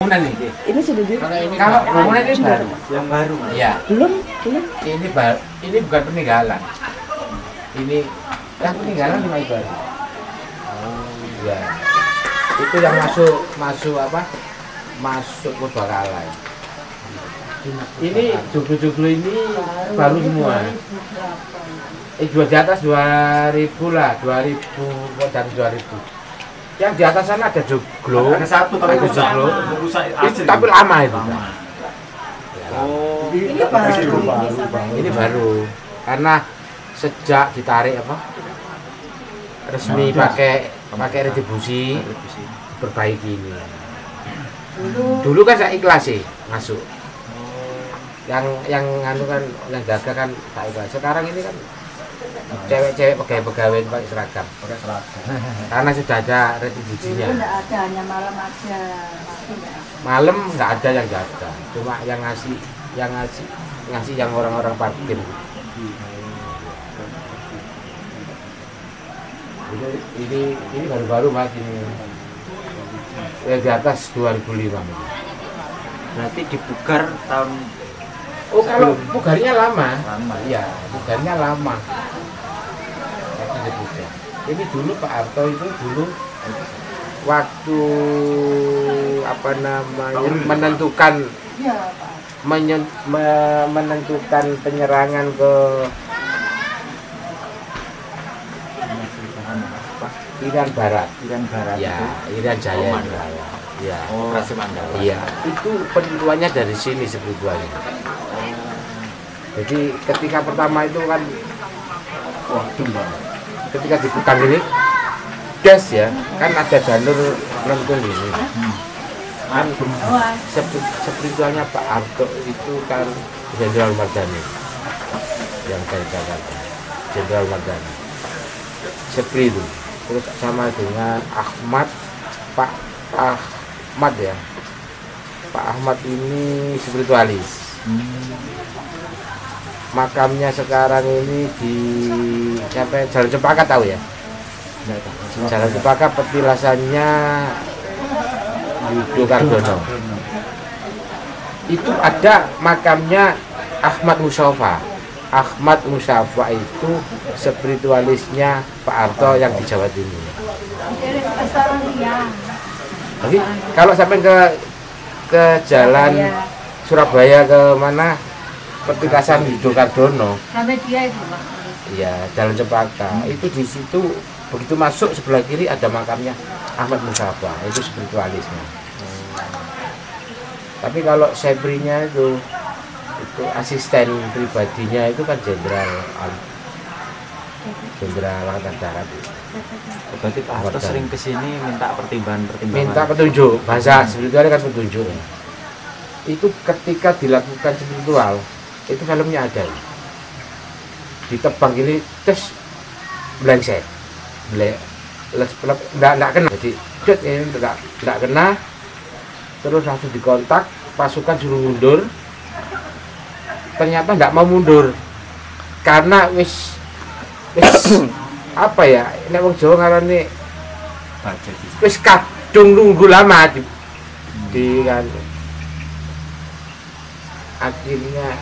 bangunan ini. Ini sudah di. Kalau bangunan ini baru. Yang baru. Iya. Belum. Ini bukan peninggalan. Ini yang peninggalan cuma baru. Ya. Itu yang masuk apa? Masuk Purbakala. Ini joglo-joglo ini baru semua. Jual di atas 2000 lah, 2000 dan 2000. Yang di atas sana ada joglo. Ada satu tapi ada joglo. Itu tapi lama itu. Oh, Ini baru. Ini baru. Karena sejak ditarik apa? Resmi pakai retribusi perbaiki ini. Dulu kan saya ikhlas sih masuk. Yang anu kan yang jaga kan tak ikhlas. Sekarang ini kan cewek-cewek pegawai pakai seragam. Karena sudah ada retribusinya. Itu enggak ada, hanya malam aja. Malam nggak ada yang jaga. Cuma yang ngasih yang orang-orang parkir. Ini baru-baru Mas ini. Yang di atas 2005. berarti dipugar tahun. Oh, kalau pugarnya lama. Lama. Iya, pugarnya lama. Waktu dipugar. Ini dulu Pak Harto itu dulu waktu apa namanya menentukan Iya, Pak. menentukan penyerangan ke Irian Barat. Irian Barat. Ya, Irian Jaya. Ya. Operasi Mandala. Iya, itu penentuannya dari sini sebetulnya. Jadi ketika pertama itu kan, Wah, tumbang. ketika diputar ini, gas ya, kan ada jalur lentung ini. Kan sebetulnya Pak Harto itu kan Jenderal Mardhani, yang saya katakan, Jenderal Mardhani. Seperti itu. Terus sama dengan Pak Ahmad ya. Pak Ahmad ini spiritualis. Makamnya sekarang ini di sampai Jalan Cempaka tahu ya? Jalan Cempaka petilasannya Yudo Kardono. Itu ada makamnya Ahmad Musyafa. Ahmad Musyafa itu spiritualisnya Pak Harto yang di Jawa Timur. Tapi kalau sampai ke jalan Surabaya ke mana pertigasan Yudo Kardono. Sampai dia itu, Pak. Iya, Jalan Cempaka. Itu di situ begitu masuk sebelah kiri ada makamnya Ahmad Musyafa. Itu spiritualisnya. Tapi kalau sebrinya itu asisten pribadinya itu kan Jenderal Angkatan Darat. Berarti Pak Harto sering kesini minta pertimbangan. Minta petunjuk, bahasa spiritualnya kan petunjuk. Itu ketika dilakukan spiritual, itu filmnya ada. Ditebang gini, terus blengsek. Enggak kena. Jadi, ini enggak kena. Terus langsung dikontak, pasukan suruh mundur. Ternyata enggak mau mundur. Karena wis apa ya, nek wong Jawa ngarane wis kadung nunggu lama di kan. Akhirnya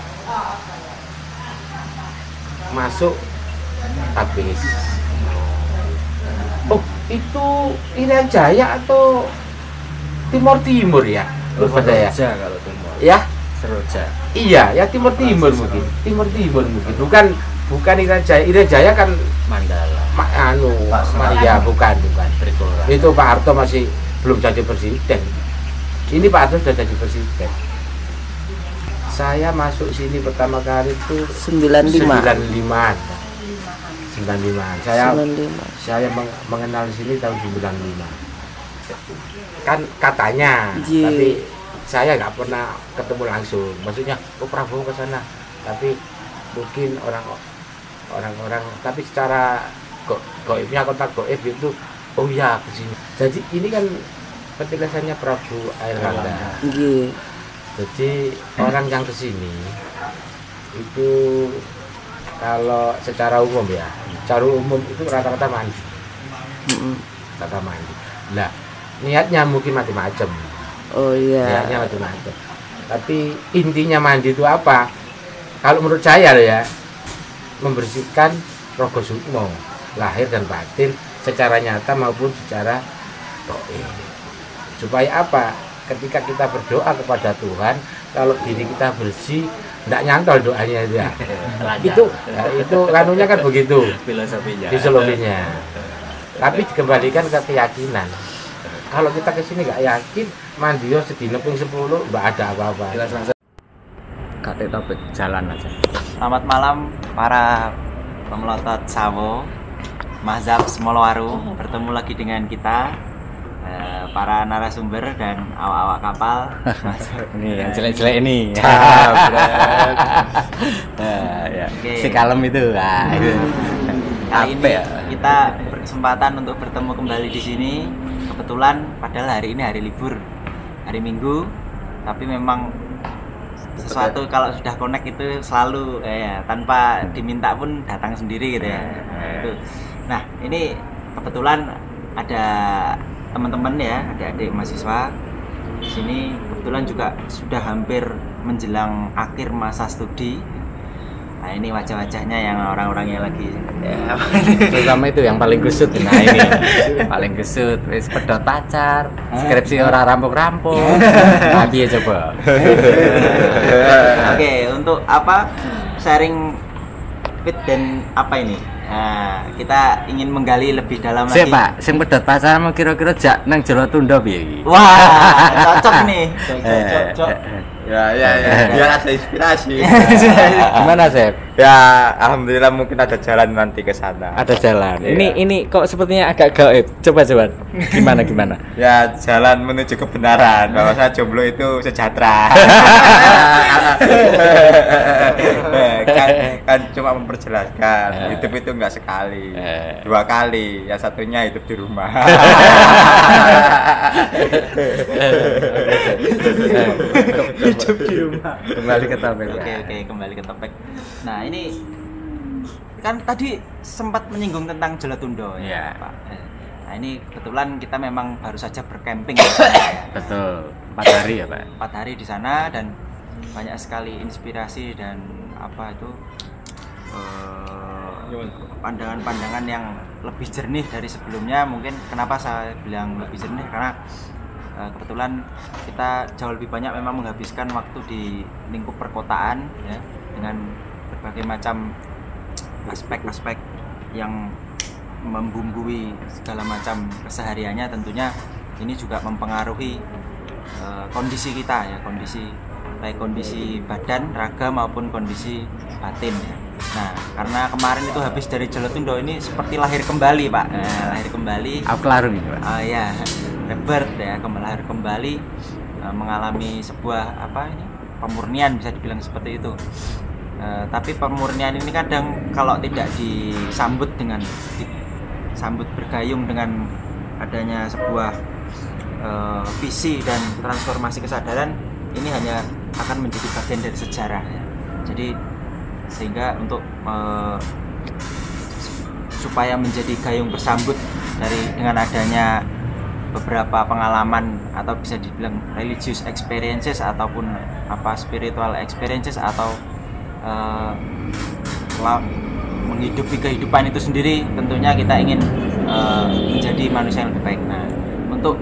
masuk habis. Oh, itu Irian Jaya atau Timur ya? Lupa saya. Seroja kalau Timur. Ya? Seroja. Iya, ya Timur mungkin. Timur mungkin. Bukan Irian Jaya kan Mandala. Ya bukan. Trikora. Itu Pak Harto masih belum jadi presiden. Ini Pak Harto sudah jadi presiden. Saya masuk sini pertama kali itu 95-an. Saya mengenal sini tahun 95. Kan katanya, tapi saya nggak pernah ketemu langsung. Maksudnya, Prabowo ke sana. Tapi mungkin orang-orang, tapi secara goibnya kontak goib itu, oh ya ke sini. Jadi ini kan petilasannya Prabu Airlangga. Jadi orang yang kesini itu kalau secara umum ya, itu rata-rata mandi. Nah, niatnya mungkin macam-macam. Oh iya. Niatnya macam-macam. Tapi intinya mandi itu apa? Kalau menurut saya loh ya, membersihkan rogo sukmo, lahir dan batin secara nyata maupun secara gaib. Supaya apa? Ketika kita berdoa kepada Tuhan, kalau diri kita bersih, tidak nyantol doanya dia. Itu kanunya kan begitu. Filosofinya. Tapi dikembalikan ke keyakinan. Kalau kita kesini nggak yakin, mandi yo sedina ping 10 nggak ada apa-apa. Kate topik jalan aja. Selamat malam para pemelotot sawo Mazhab Semolowaru. Bertemu lagi dengan kita para narasumber dan awak-awak kapal. Ini yang jelek-jelek ini. Ya. Oke. Si kalem itu. Kali ini kita berkesempatan untuk bertemu kembali di sini. Kebetulan padahal hari ini hari libur, hari Minggu, tapi memang sesuatu kalau sudah connect itu selalu tanpa diminta pun datang sendiri gitu ya. Nah, ini kebetulan ada teman-teman ya, adik-adik mahasiswa di sini kebetulan juga sudah hampir menjelang akhir masa studi. Nah, ini wajah-wajahnya yang orang-orang yang lagi terutama itu yang paling gusut. Nah, ini paling gusut wis pedot pacar, skripsi ora rampung-rampung. Piye coba? Oke, untuk apa sharing fit dan apa ini? Nah, kita ingin menggali lebih dalam lagi. Pak, sing pedot pacar mau kira-kira jak nang Jolotundo piye iki? Wah, cocok nih. Cocok. Ya, biar ada inspirasi. Gimana, Sep? Ya, alhamdulillah mungkin ada jalan nanti ke sana. Ada jalan. Iya. Ini kok sepertinya agak gaib. Coba. Gimana? Ya, jalan menuju kebenaran bahwa saya jomblo itu sejahtera. kan cuma memperjelaskan hidup itu enggak sekali, 2 kali, yang satunya hidup di rumah. Hidup di rumah. Kembali ke topik. Oke, kembali ke topik. Nah, ini kan tadi sempat menyinggung tentang Jolotundo ya, Pak. Nah, ini kebetulan kita memang baru saja bercamping ya. Betul. 4 hari ya, Pak. 4 hari di sana dan banyak sekali inspirasi dan apa itu pandangan-pandangan yang lebih jernih dari sebelumnya. Mungkin kenapa saya bilang lebih jernih karena kebetulan kita jauh lebih banyak memang menghabiskan waktu di lingkup perkotaan ya, dengan berbagai macam aspek-aspek yang membumbui segala macam kesehariannya. Tentunya ini juga mempengaruhi kondisi kita ya, baik kondisi badan, raga maupun kondisi batin ya. Nah, karena kemarin itu habis dari Jolotundo ini seperti lahir kembali, Pak. Lahir kembali. Aku kelaru nih, Pak. Ya, rebirth ya, lahir kembali, mengalami sebuah pemurnian, bisa dibilang seperti itu. Tapi pemurnian ini kadang kalau tidak disambut bergayung dengan adanya sebuah visi dan transformasi kesadaran, ini hanya akan menjadi bagian dari sejarah ya. Jadi sehingga untuk supaya menjadi gayung bersambut dengan adanya beberapa pengalaman atau bisa dibilang religious experiences ataupun spiritual experiences atau menghidupi kehidupan itu sendiri, tentunya kita ingin menjadi manusia yang lebih baik. Nah, untuk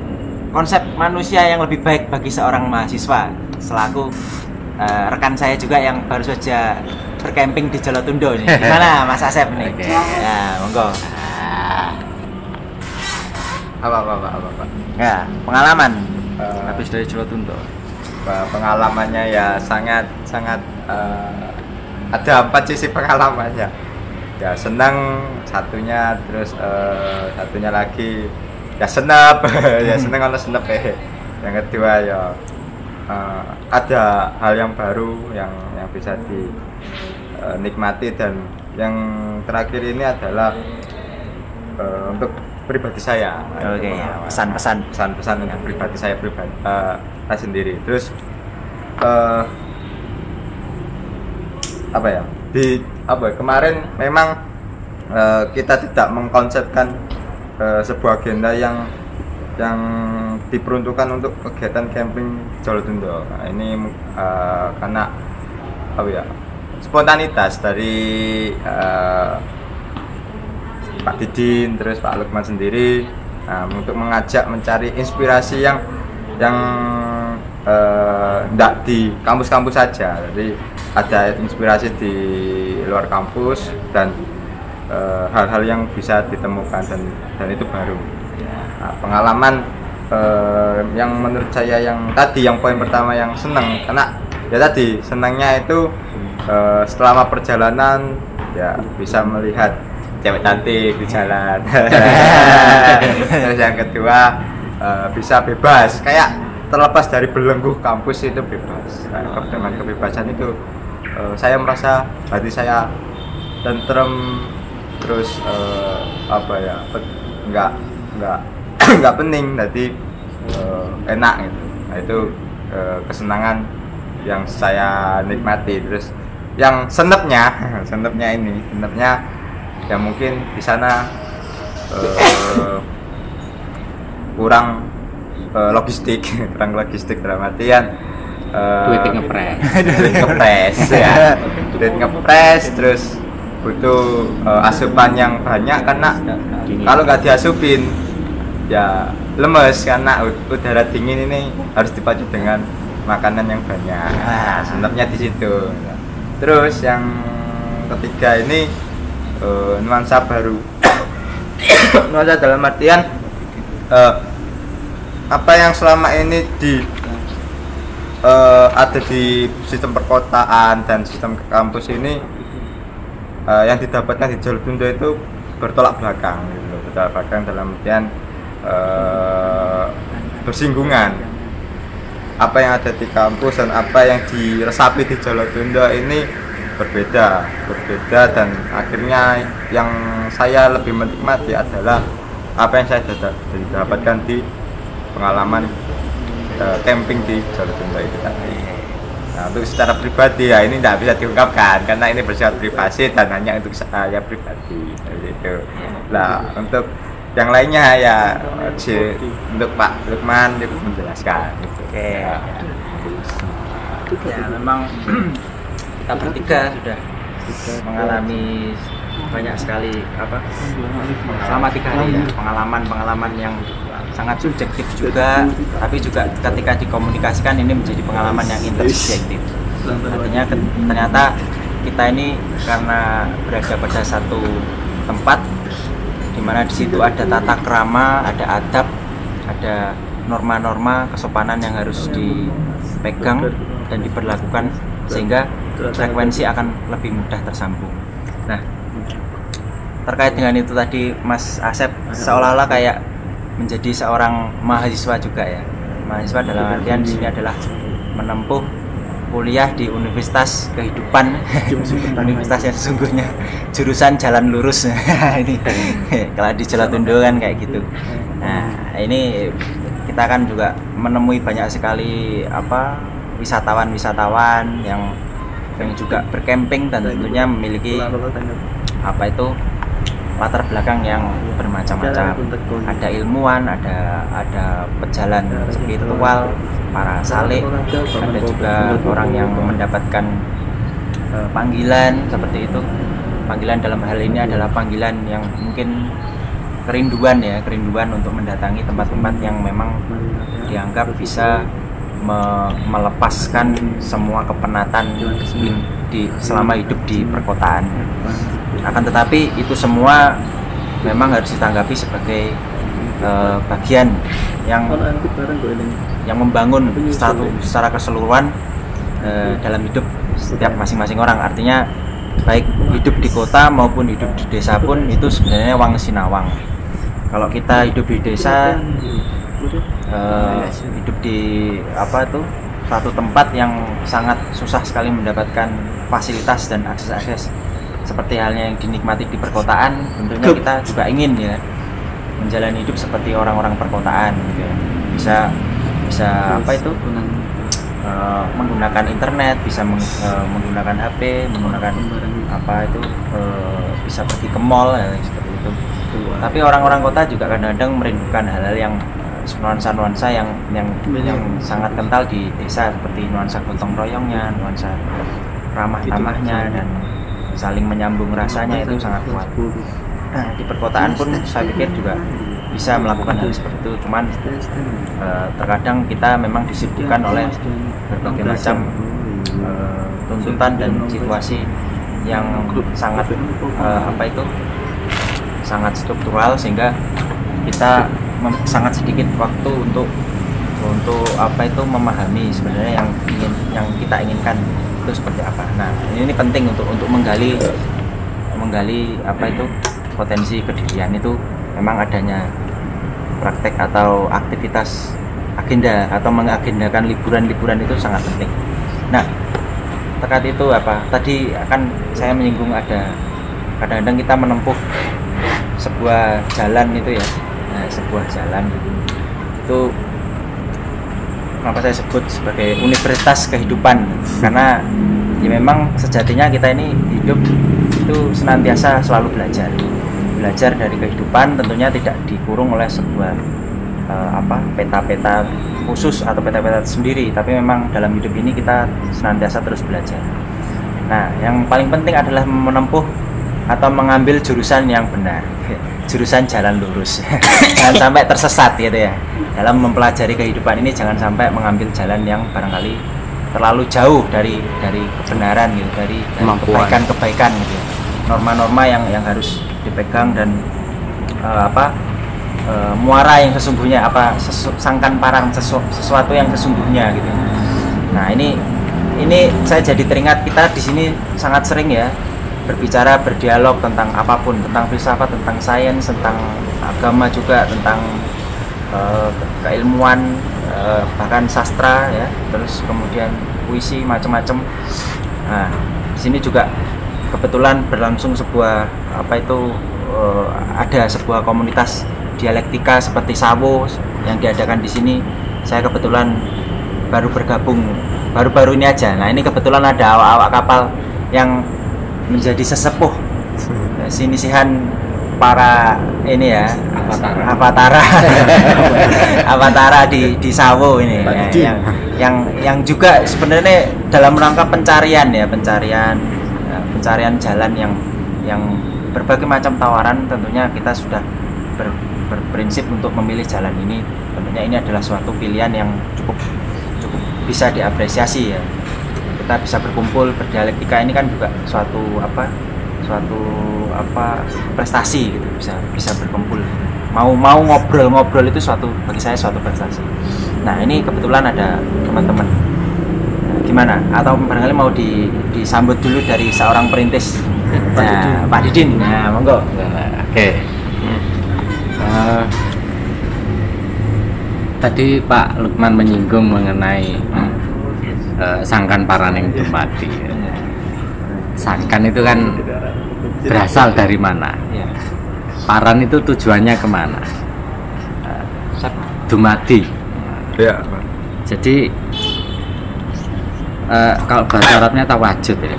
konsep manusia yang lebih baik bagi seorang mahasiswa selaku rekan saya juga yang baru saja bercamping di Jolotundo nih. Gimana Mas Asep nih? Okay. Ya, monggo. Apa? Ya, pengalaman habis dari Jolotundo. Pengalamannya ya sangat ada 4 sisi pengalamannya. Ya senang satunya, terus satunya lagi ya senep. Ya seneng kalau senep Yang kedua ya ada hal yang baru yang bisa dinikmati, dan yang terakhir ini adalah untuk pribadi saya. Oke, pesan-pesan untuk pribadi saya sendiri. Terus kemarin memang kita tidak mengkonsepkan sebuah agenda yang yang diperuntukkan untuk kegiatan camping Jolotundo. Nah, ini karena apa ya, spontanitas dari Pak Didin terus Pak Lukman sendiri, untuk mengajak mencari inspirasi yang tidak di kampus-kampus saja. Jadi ada inspirasi di luar kampus dan hal-hal yang bisa ditemukan dan itu baru. Pengalaman yang menurut saya yang tadi, yang poin pertama yang senang, karena ya tadi senangnya itu selama perjalanan ya bisa melihat cewek cantik di jalan. Terus yang kedua bisa bebas, kayak terlepas dari belenggu kampus itu bebas. Nah, dengan kebebasan itu saya merasa hati saya tentrem, terus apa ya, nggak pening, jadi enak gitu. Nah itu kesenangan yang saya nikmati. Terus yang senepnya ya mungkin di sana kurang logistik dalam artian duit ngepres ya, duit ngepres, terus butuh asupan yang banyak karena kalau nggak diasupin ya lemes, karena udara dingin ini harus dipacu dengan makanan yang banyak. Nah, sebenarnya di situ. Terus yang ketiga ini nuansa baru. Nuansa dalam artian apa yang selama ini ada di sistem perkotaan dan sistem kampus ini, yang didapatkan di Jolotundo itu bertolak belakang gitu. Bertolak belakang dalam artian bersinggungan. Apa yang ada di kampus dan apa yang diresapi di Jolotundo ini berbeda, dan akhirnya yang saya lebih menikmati adalah apa yang saya dapatkan di pengalaman camping di Jolotundo itu tadi. Nah, untuk secara pribadi ya ini tidak bisa diungkapkan karena ini bersifat privasi dan hanya untuk saya pribadi gitu. Nah, untuk yang lainnya ya untuk Pak Lukman dia menjelaskan gitu. Oke. Ya memang kita bertiga sudah mengalami banyak sekali selama 3 hari ya, pengalaman yang sangat subjektif juga, tapi juga ketika dikomunikasikan ini menjadi pengalaman yang intersubjektif. Artinya ternyata kita ini karena berada pada satu tempat di mana di situ ada tata krama, ada adab, ada norma-norma kesopanan yang harus dipegang dan diberlakukan sehingga frekuensi akan lebih mudah tersambung. Nah, terkait dengan itu tadi Mas Asep seolah-olah kayak menjadi seorang mahasiswa juga ya. Mahasiswa dalam artian di sini adalah menempuh kuliah di Universitas Kehidupan, universitas yang sesungguhnya jurusan jalan lurus. Ini kalau di Jolotundo kan kayak gitu. Nah, ini kita kan juga menemui banyak sekali wisatawan yang juga bercamping dan tentunya memiliki latar belakang yang bermacam-macam. Ada ilmuwan, ada pejalan spiritual, para salik, ada juga orang yang mendapatkan panggilan seperti itu. Panggilan dalam hal ini adalah panggilan yang mungkin kerinduan untuk mendatangi tempat-tempat yang memang dianggap bisa melepaskan semua kepenatan selama hidup di perkotaan. Akan tetapi itu semua memang harus ditanggapi sebagai bagian yang membangun secara keseluruhan dalam hidup setiap masing-masing orang. Artinya baik hidup di kota maupun hidup di desa pun itu sebenarnya wang sinawang. Kalau kita hidup di desa, hidup di suatu tempat yang sangat susah sekali mendapatkan fasilitas dan akses seperti halnya yang dinikmati di perkotaan, tentunya kita juga ingin ya menjalani hidup seperti orang-orang perkotaan gitu ya. Bisa menggunakan internet, bisa menggunakan HP, menggunakan bisa pergi ke mall ya, seperti itu. Tapi orang-orang kota juga kadang-kadang merindukan hal-hal yang nuansa-nuansa yang sangat kental di desa, seperti nuansa gotong royongnya, nuansa ramah tamahnya, dan saling menyambung rasanya itu sangat kuat. Nah, di perkotaan pun saya pikir juga bisa melakukan hal seperti itu, cuman terkadang kita memang disibukkan oleh berbagai macam tuntutan dan situasi yang sangat sangat struktural, sehingga kita sangat sedikit waktu untuk memahami sebenarnya yang kita inginkan itu seperti apa. Nah, ini penting untuk menggali potensi kedirian itu. Memang adanya praktek atau aktivitas agenda atau mengagendakan liburan-liburan itu sangat penting. Nah, terkait itu tadi akan saya menyinggung, ada kadang-kadang kita menempuh sebuah jalan itu ya. Nah, sebuah jalan itu kenapa saya sebut sebagai universitas kehidupan, karena ya memang sejatinya kita ini hidup itu senantiasa selalu belajar dari kehidupan, tentunya tidak dikurung oleh sebuah peta-peta khusus atau peta-peta sendiri, tapi memang dalam hidup ini kita senantiasa terus belajar. Nah, yang paling penting adalah menempuh atau mengambil jurusan yang benar, jurusan jalan lurus. Jangan sampai tersesat gitu ya. Dalam mempelajari kehidupan ini jangan sampai mengambil jalan yang barangkali terlalu jauh dari kebenaran gitu, dari kebaikan-kebaikan gitu. Norma-norma yang harus dipegang, dan muara yang sesungguhnya, sangkan parang sesuatu yang sesungguhnya gitu. Nah, ini saya jadi teringat, kita di sini sangat sering ya berbicara, berdialog tentang apapun, tentang filsafat, tentang sains, tentang agama juga, tentang keilmuan, bahkan sastra ya, terus kemudian puisi, macam-macam. Nah, di sini juga kebetulan berlangsung sebuah ada sebuah komunitas dialektika seperti Sawo yang diadakan di sini. Saya kebetulan baru bergabung baru-baru ini aja. Nah, ini kebetulan ada awak-awak kapal yang menjadi sesepuh sinisihan para ini ya, Avatara di Sawo ini ya, yang juga sebenarnya dalam rangka pencarian jalan yang berbagai macam tawaran. Tentunya kita sudah berprinsip untuk memilih jalan ini. Tentunya ini adalah suatu pilihan yang cukup bisa diapresiasi ya. Kita bisa berkumpul berdialektika, ini kan juga suatu prestasi gitu, bisa berkumpul, mau ngobrol itu bagi saya suatu prestasi. Nah, ini kebetulan ada teman-teman. Gimana? Atau barangkali mau disambut dulu dari seorang perintis. Nah, Pak Didin. Nah, monggo. Oke. Tadi Pak Lukman menyinggung mengenai sangkan paraning dumadi. Sangkan itu kan berasal dari mana? Paran itu tujuannya kemana? Dumadi. Ya. Jadi kalau bahasa Arabnya tawajud ya,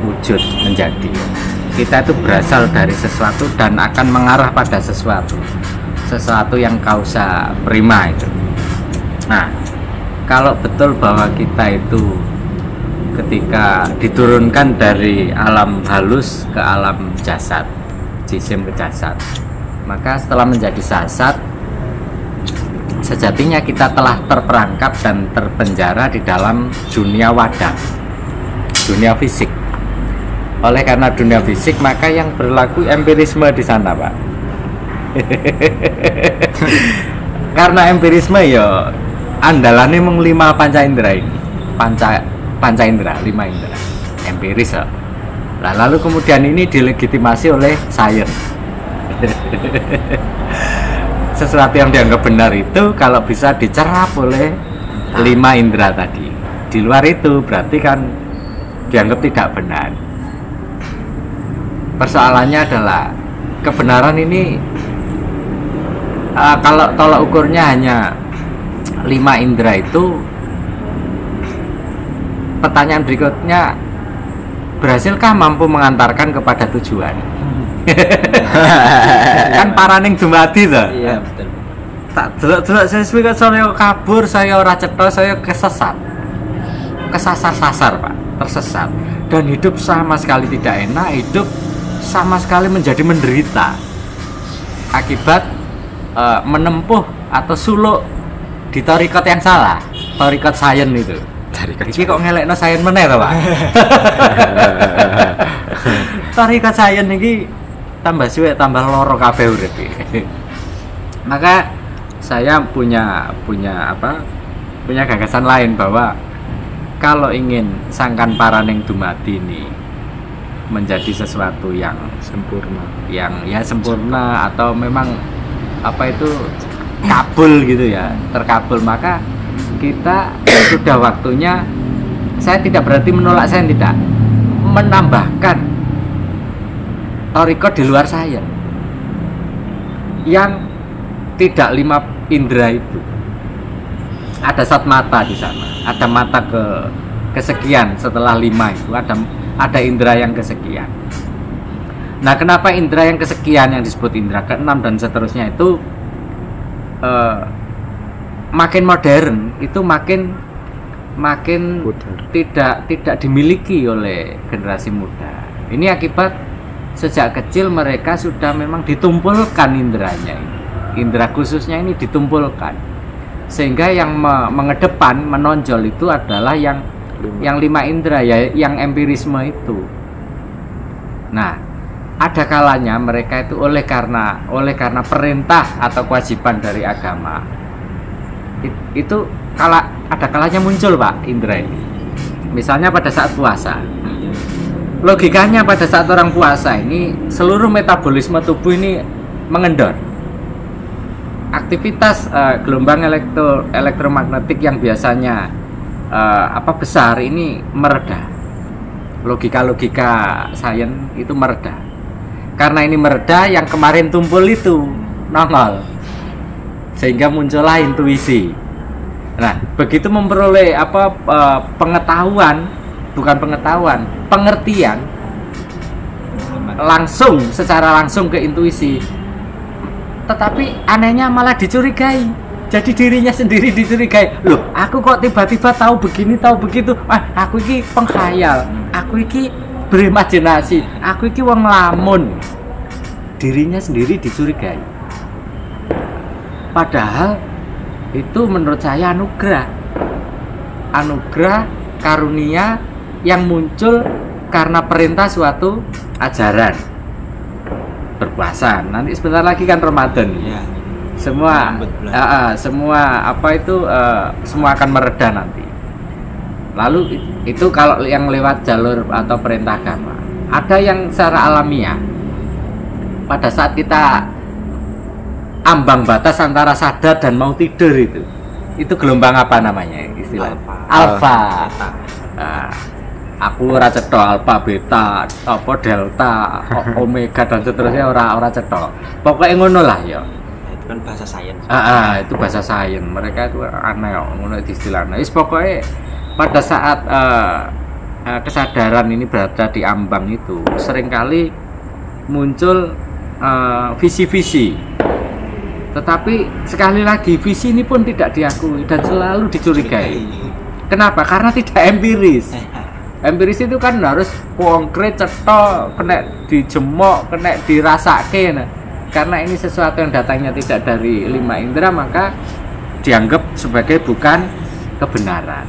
wujud, menjadi. Kita itu berasal dari sesuatu dan akan mengarah pada sesuatu yang kausa prima itu. Nah, kalau betul bahwa kita itu ketika diturunkan dari alam halus ke alam jasad, jisim ke jasad, maka setelah menjadi jasad, sejatinya kita telah terperangkap dan terpenjara di dalam dunia wadah, dunia fisik. Oleh karena dunia fisik, maka yang berlaku empirisme di sana, Pak. Karena empirisme ya andalannya mung 5 panca indera ini, panca indera, 5 indera, empiris ya. Nah, lalu kemudian ini dilegitimasi oleh sains. Sesuatu yang dianggap benar itu kalau bisa dicerap oleh 5 indera tadi. Di luar itu berarti kan dianggap tidak benar. Persoalannya adalah kebenaran ini kalau tolak ukurnya hanya 5 indera itu, pertanyaan berikutnya, berhasilkah mampu mengantarkan kepada tujuan? Kan paraning dumadi toh. Iya, betul. tak delok-delok sesuai kok saya kabur, saya ora cetha, saya kesesat. Kesasar-sasar, Pak, tersesat. Dan hidup sama sekali tidak enak, hidup sama sekali menjadi menderita. Akibat menempuh atau suluk di tarikot yang salah, tarikot sayen itu. Iki kok ngelekno sayen meneh to, Pak? Tarikot sayen iki tambah suwe tambah loro kabeh urip iki. Maka saya punya gagasan lain bahwa kalau ingin sangkan paraning dumadi ini menjadi sesuatu yang Sempurna. yang ya sempurna atau memang apa itu kabul gitu ya, terkabul, maka kita sudah waktunya, saya tidak berarti menolak, saya tidak, menambahkan thariqah di luar saya yang tidak 5 indera itu. Ada sat mata di sana, ada mata kesekian setelah 5 itu, ada indera yang kesekian. Nah, kenapa indera yang kesekian yang disebut indera ke-6 dan seterusnya itu makin modern, itu makin tidak dimiliki oleh generasi muda. Ini akibat sejak kecil mereka sudah memang ditumpulkan inderanya ini. Indera khususnya ini ditumpulkan, sehingga yang mengedepan, menonjol itu adalah yang 5 indera ya, yang empirisme itu. Nah, ada kalanya mereka itu oleh karena perintah atau kewajiban dari agama itu ada kalanya muncul, Pak, indera ini. Misalnya pada saat puasa, logikanya pada saat orang puasa ini seluruh metabolisme tubuh ini mengendor. Aktivitas gelombang elektromagnetik yang biasanya besar ini mereda. Logika sains itu mereda. Karena ini mereda, yang kemarin tumpul itu nongol, sehingga muncullah intuisi. Nah, begitu memperoleh pengertian langsung, secara langsung ke intuisi. Tetapi anehnya malah dicurigai. Jadi dirinya sendiri dicurigai. Loh, aku kok tiba-tiba tahu begini, tahu begitu. Aku iki penghayal. Aku iki berimajinasi. Aku iki wong lamun. Dirinya sendiri dicurigai. Padahal itu menurut saya anugerah. Anugerah karunia yang muncul karena perintah suatu ajaran. Berpuasa, nanti sebentar lagi kan Ramadan ya. Semua semua akan mereda nanti. Lalu itu kalau yang lewat jalur atau perintah agama. Ada yang secara alamiah, pada saat kita ambang batas antara sadar dan mau tidur itu gelombang apa namanya istilah? Alfa. Aku ora cetha alfa, beta, delta, omega dan seterusnya ora cetha. Pokoknya ngono lah ya. Itu kan bahasa sains. Itu bahasa sains. Mereka itu aneh ngono istilahnya. Wis pokoknya pada saat kesadaran ini berada di ambang itu seringkali muncul visi-visi. Tetapi sekali lagi visi ini pun tidak diakui dan selalu dicurigai. Kenapa? Karena tidak empiris. Empiris itu kan harus konkret, cetha, kena dijemok, kena dirasake. Nah, karena ini sesuatu yang datangnya tidak dari 5 indera, maka dianggap sebagai bukan kebenaran.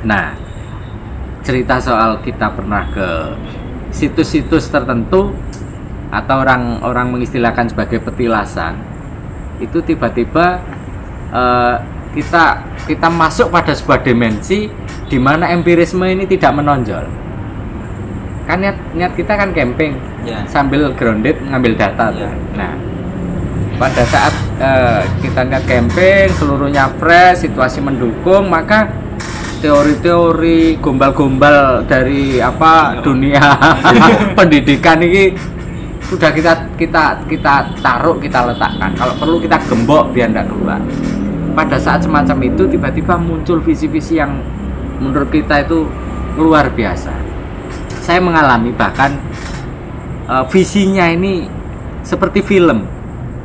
Nah, cerita soal kita pernah ke situs-situs tertentu atau orang mengistilahkan sebagai petilasan, itu tiba-tiba kita masuk pada sebuah dimensi di mana empirisme ini tidak menonjol. Kan niat kita kan camping sambil grounded ngambil data tuh. Nah, pada saat kita niat camping, seluruhnya fresh, situasi mendukung, maka teori-teori gombal-gombal dari dunia pendidikan ini sudah kita taruh, kita letakkan. Kalau perlu kita gembok biar tidak keluar. Pada saat semacam itu tiba-tiba muncul visi-visi yang menurut kita itu luar biasa. Saya mengalami bahkan visinya ini seperti film.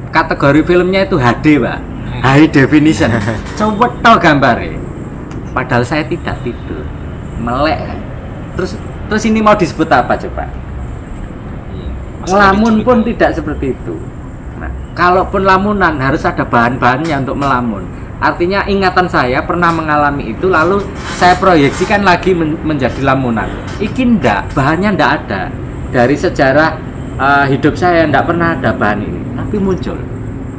Kategori filmnya itu HD, Pak. high definition. Coba tau gambarnya. Padahal saya tidak tidur, melek. Terus ini mau disebut apa coba? Ngelamun pun tidak seperti itu. Nah, kalaupun lamunan harus ada bahan-bahannya untuk melamun. Artinya ingatan saya pernah mengalami itu, lalu saya proyeksikan lagi menjadi lamunan. Iki ndak, bahannya ndak ada. Dari sejarah hidup saya ndak pernah ada bahan ini, tapi muncul.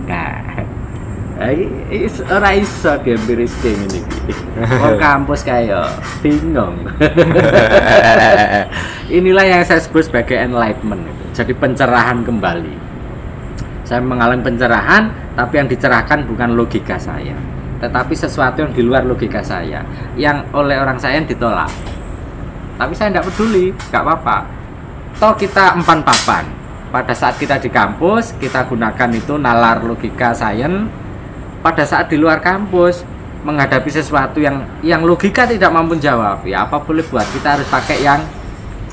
Nah, ora iso empiris ini. Wong kampus kayak bingung. Inilah yang saya sebut sebagai enlightenment. Jadi pencerahan kembali. Saya mengalami pencerahan, tapi yang dicerahkan bukan logika saya, tetapi sesuatu yang di luar logika saya, yang oleh orang saya ditolak. Tapi saya tidak peduli, nggak apa-apa. Toh kita empan papan. Pada saat kita di kampus, kita gunakan itu nalar logika sains. Pada saat di luar kampus, menghadapi sesuatu yang logika tidak mampu jawab, ya apa boleh buat, kita harus pakai yang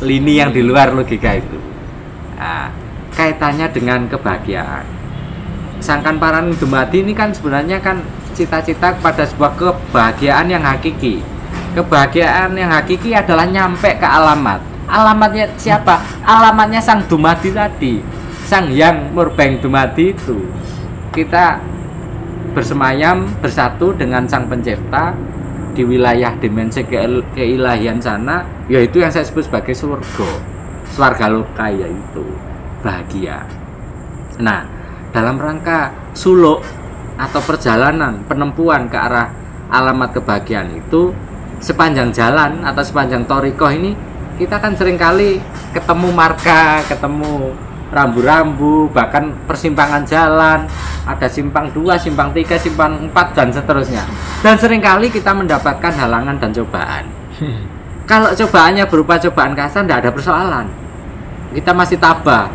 lini yang di luar logika itu. Nah, kaitannya dengan kebahagiaan. Sangkan paran dumadi ini kan sebenarnya kan cita-cita pada sebuah kebahagiaan yang hakiki. Kebahagiaan yang hakiki adalah nyampe ke alamat. Alamatnya siapa? Alamatnya sang dumadi tadi, sang yang murbeng dumadi itu. Kita bersemayam bersatu dengan sang pencipta di wilayah dimensi keilahian sana, yaitu yang saya sebut sebagai swarga loka, yaitu bahagia. Nah, dalam rangka suluk atau perjalanan penempuan ke arah alamat kebahagiaan itu, sepanjang jalan atau sepanjang thorikoh ini kita kan seringkali ketemu marka, ketemu rambu-rambu, bahkan persimpangan jalan, ada simpang 2, simpang 3, simpang 4 dan seterusnya. Dan seringkali kita mendapatkan halangan dan cobaan. Kalau cobaannya berupa cobaan kasar, tidak ada persoalan. Kita masih tabah.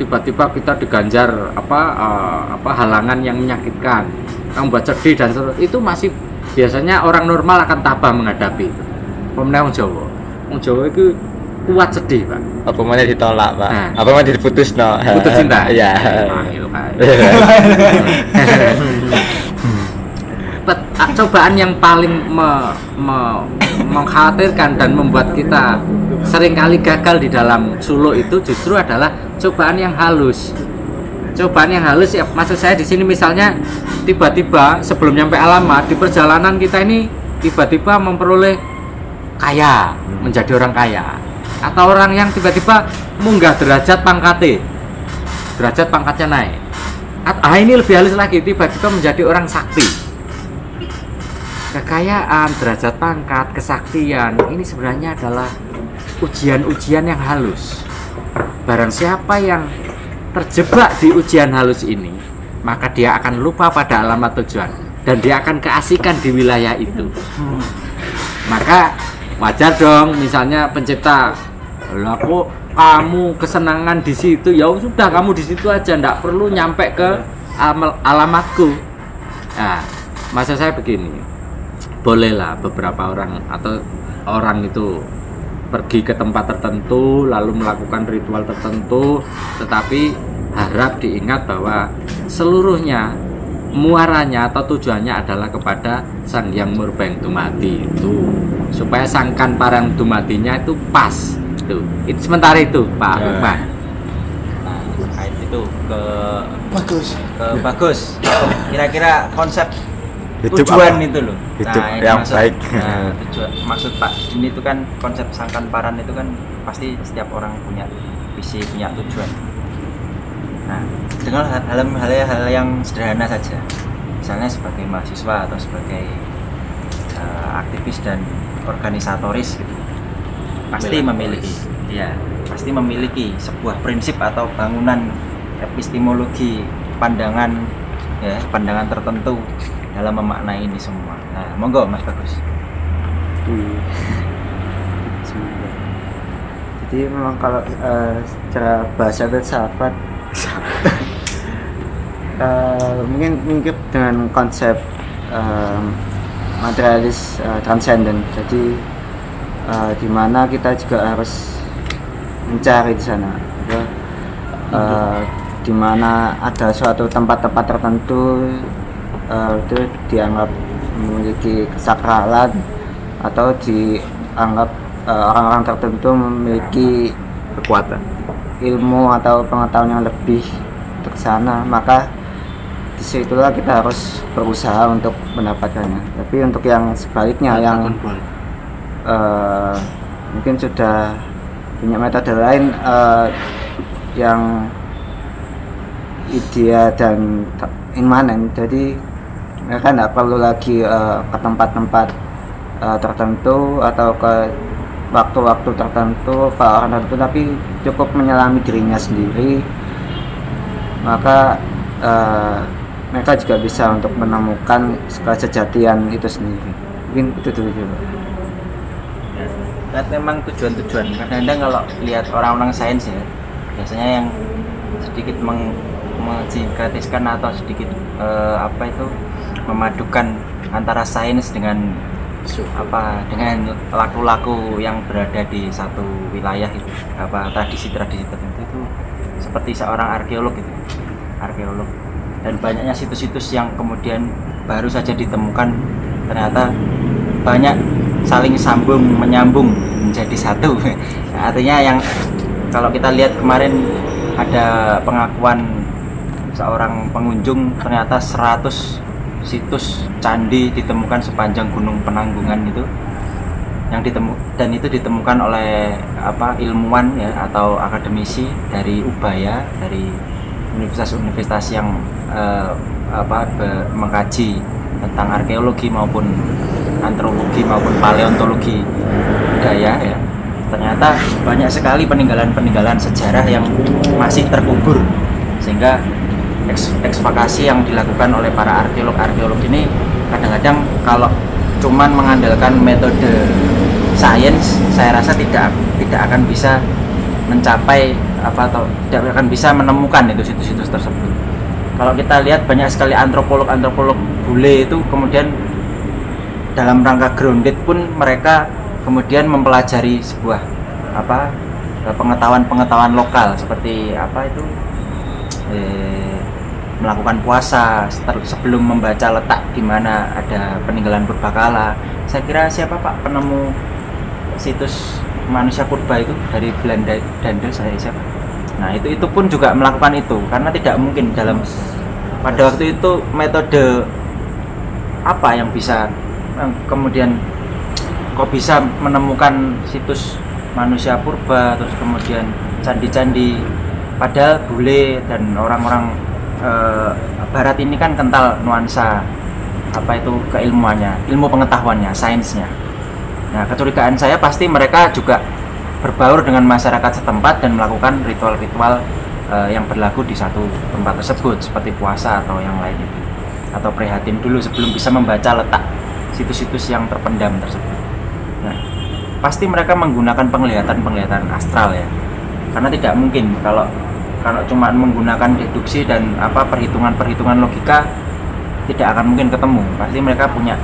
Tiba-tiba kita diganjar halangan yang menyakitkan, membuat sedih dan seterusnya. Itu masih biasanya orang normal akan tabah menghadapi itu. Pemenang Jawa. Wong Jawa itu kuat sedih, Pak. Apa mana ditolak, Pak? Nah. Apa mana diputus, no? Putus cinta. Iya. Cobaan yang paling mengkhawatirkan dan membuat kita seringkali gagal di dalam suluk itu justru adalah cobaan yang halus. Cobaan yang halus ya, maksud saya di sini misalnya tiba-tiba sebelum nyampe alamat di perjalanan kita ini tiba-tiba memperoleh kaya, menjadi orang kaya, atau orang yang tiba-tiba munggah derajat pangkatnya naik. Ini lebih halus lagi, tiba-tiba menjadi orang sakti. Kekayaan, derajat pangkat, kesaktian ini sebenarnya adalah ujian-ujian yang halus. Barang siapa yang terjebak di ujian halus ini, maka dia akan lupa pada alamat tujuan dan dia akan keasikan di wilayah itu. Maka wajar dong misalnya pencipta, lah kok kamu kesenangan di situ, ya sudah kamu di situ aja, ndak perlu nyampe ke alamatku. Nah, maksud saya begini, bolehlah beberapa orang atau orang itu pergi ke tempat tertentu lalu melakukan ritual tertentu, tetapi harap diingat bahwa seluruhnya muaranya atau tujuannya adalah kepada Sang Hyang Murbeng Dumadi itu, supaya sangkan parang dumadinya itu pas itu sementara itu Pak Lukman. Nah, terkait itu ke bagus. Kira-kira konsep Hidup tujuan apa? itu loh. Hidup Ini yang baik. Tujuan, maksud Pak ini itu kan konsep sangkan paran itu kan pasti setiap orang punya visi, punya tujuan. Nah, dengan hal yang sederhana saja, misalnya sebagai mahasiswa atau sebagai aktivis dan organisatoris gitu, pasti memiliki sebuah prinsip atau bangunan epistemologi, pandangan tertentu dalam memaknai ini semua. Nah, monggo Mas Bagus. Jadi memang kalau secara bahasa filsafat mungkin mirip dengan konsep materialis transenden. Jadi di mana kita juga harus mencari di sana, di mana ada suatu tempat-tempat tertentu itu dianggap memiliki kesakralan atau dianggap orang-orang tertentu memiliki kekuatan. ilmu atau pengetahuan yang lebih tersana, maka disitulah kita harus berusaha untuk mendapatkannya. Tapi untuk yang sebaliknya yang mungkin sudah punya metode lain yang ideal dan imanen, jadi mereka tidak perlu lagi ke tempat-tempat tertentu atau ke waktu-waktu tertentu ke orang tertentu, tapi cukup menyelami dirinya sendiri, maka mereka juga bisa untuk menemukan kesejatian itu sendiri. Mungkin itu dulu juga. Lihat memang tujuan-tujuan. Kadang-kadang kalau lihat orang-orang sains ya, biasanya yang sedikit mengsinkretiskan atau sedikit memadukan antara sains dengan dengan laku-laku yang berada di satu wilayah itu, tradisi-tradisi tertentu itu, seperti seorang arkeolog gitu, arkeolog. Dan banyaknya situs-situs yang kemudian baru saja ditemukan ternyata banyak saling menyambung menjadi satu. Artinya yang kalau kita lihat kemarin ada pengakuan seorang pengunjung, ternyata 100 situs candi ditemukan sepanjang Gunung Penanggungan itu, dan itu ditemukan oleh ilmuwan ya atau akademisi dari Ubaya, dari universitas-universitas yang mengkaji tentang arkeologi maupun antropologi maupun paleontologi budaya ya. Ternyata banyak sekali peninggalan-peninggalan sejarah yang masih terkubur, sehingga ekskavasi yang dilakukan oleh para arkeolog ini kadang-kadang kalau cuman mengandalkan metode sains, saya rasa tidak akan bisa mencapai atau tidak akan bisa menemukan itu situs-situs tersebut. Kalau kita lihat banyak sekali antropolog bule itu kemudian dalam rangka grounded pun mereka kemudian mempelajari sebuah pengetahuan lokal seperti melakukan puasa sebelum membaca letak di mana ada peninggalan purbakala. Saya kira siapa Pak penemu situs manusia purba itu dari Belanda, Dandel, siapa? Nah itu pun juga melakukan itu, karena tidak mungkin pada waktu itu metode apa yang bisa kemudian kok bisa menemukan situs manusia purba, terus kemudian candi-candi, padahal bule dan orang-orang barat ini kan kental nuansa keilmuannya, ilmu pengetahuannya, sainsnya. Nah, kecurigaan saya pasti mereka juga berbaur dengan masyarakat setempat dan melakukan ritual-ritual yang berlaku di satu tempat tersebut, seperti puasa atau yang lain itu, atau prihatin dulu sebelum bisa membaca letak situs-situs yang terpendam tersebut. Nah, pasti mereka menggunakan penglihatan astral ya, karena tidak mungkin kalau cuma menggunakan deduksi dan perhitungan logika tidak akan mungkin ketemu. Pasti mereka punya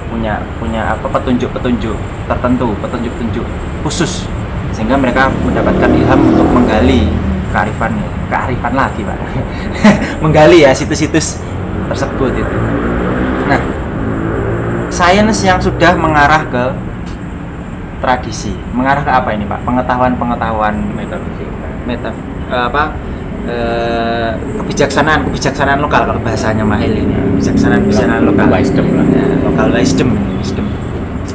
petunjuk-petunjuk tertentu, petunjuk khusus, sehingga mereka mendapatkan ilham untuk menggali kearifan lagi Pak menggali ya situs-situs tersebut itu. Nah, sains yang sudah mengarah ke tradisi, mengarah ke apa ini Pak? Pengetahuan kebijaksanaan lokal, kalau bahasanya Mahil ini kebijaksanaan lokal, local wisdom.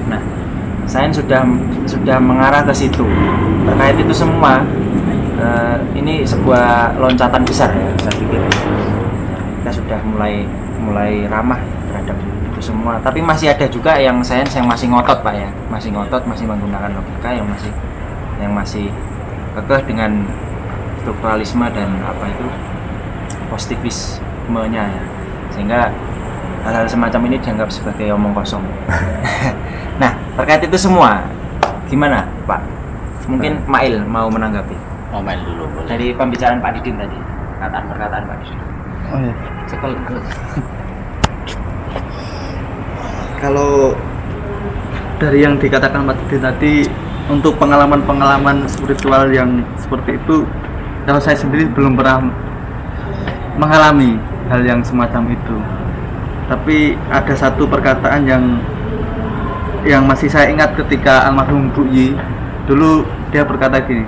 Nah, sains sudah mengarah ke situ. Terkait itu semua, ini sebuah loncatan besar ya, saya pikir. Kita sudah mulai ramah terhadap itu semua. Tapi masih ada juga yang sains yang masih ngotot Pak ya, masih menggunakan logika, yang masih kekeh dengan strukturalisme dan positivismenya ya, sehingga hal-hal semacam ini dianggap sebagai omong kosong. Nah, terkait itu semua gimana Pak? Mungkin Mail mau menanggapi. Mail dulu boleh. Dari pembicaraan Pak Didin tadi, perkataan Pak Didin. Oh ya. Kalau dari yang dikatakan Pak Didin tadi, untuk pengalaman spiritual yang seperti itu, kalau saya sendiri belum pernah mengalami hal yang semacam itu. Tapi ada satu perkataan yang masih saya ingat ketika almarhum Bu Yi dulu, dia berkata gini,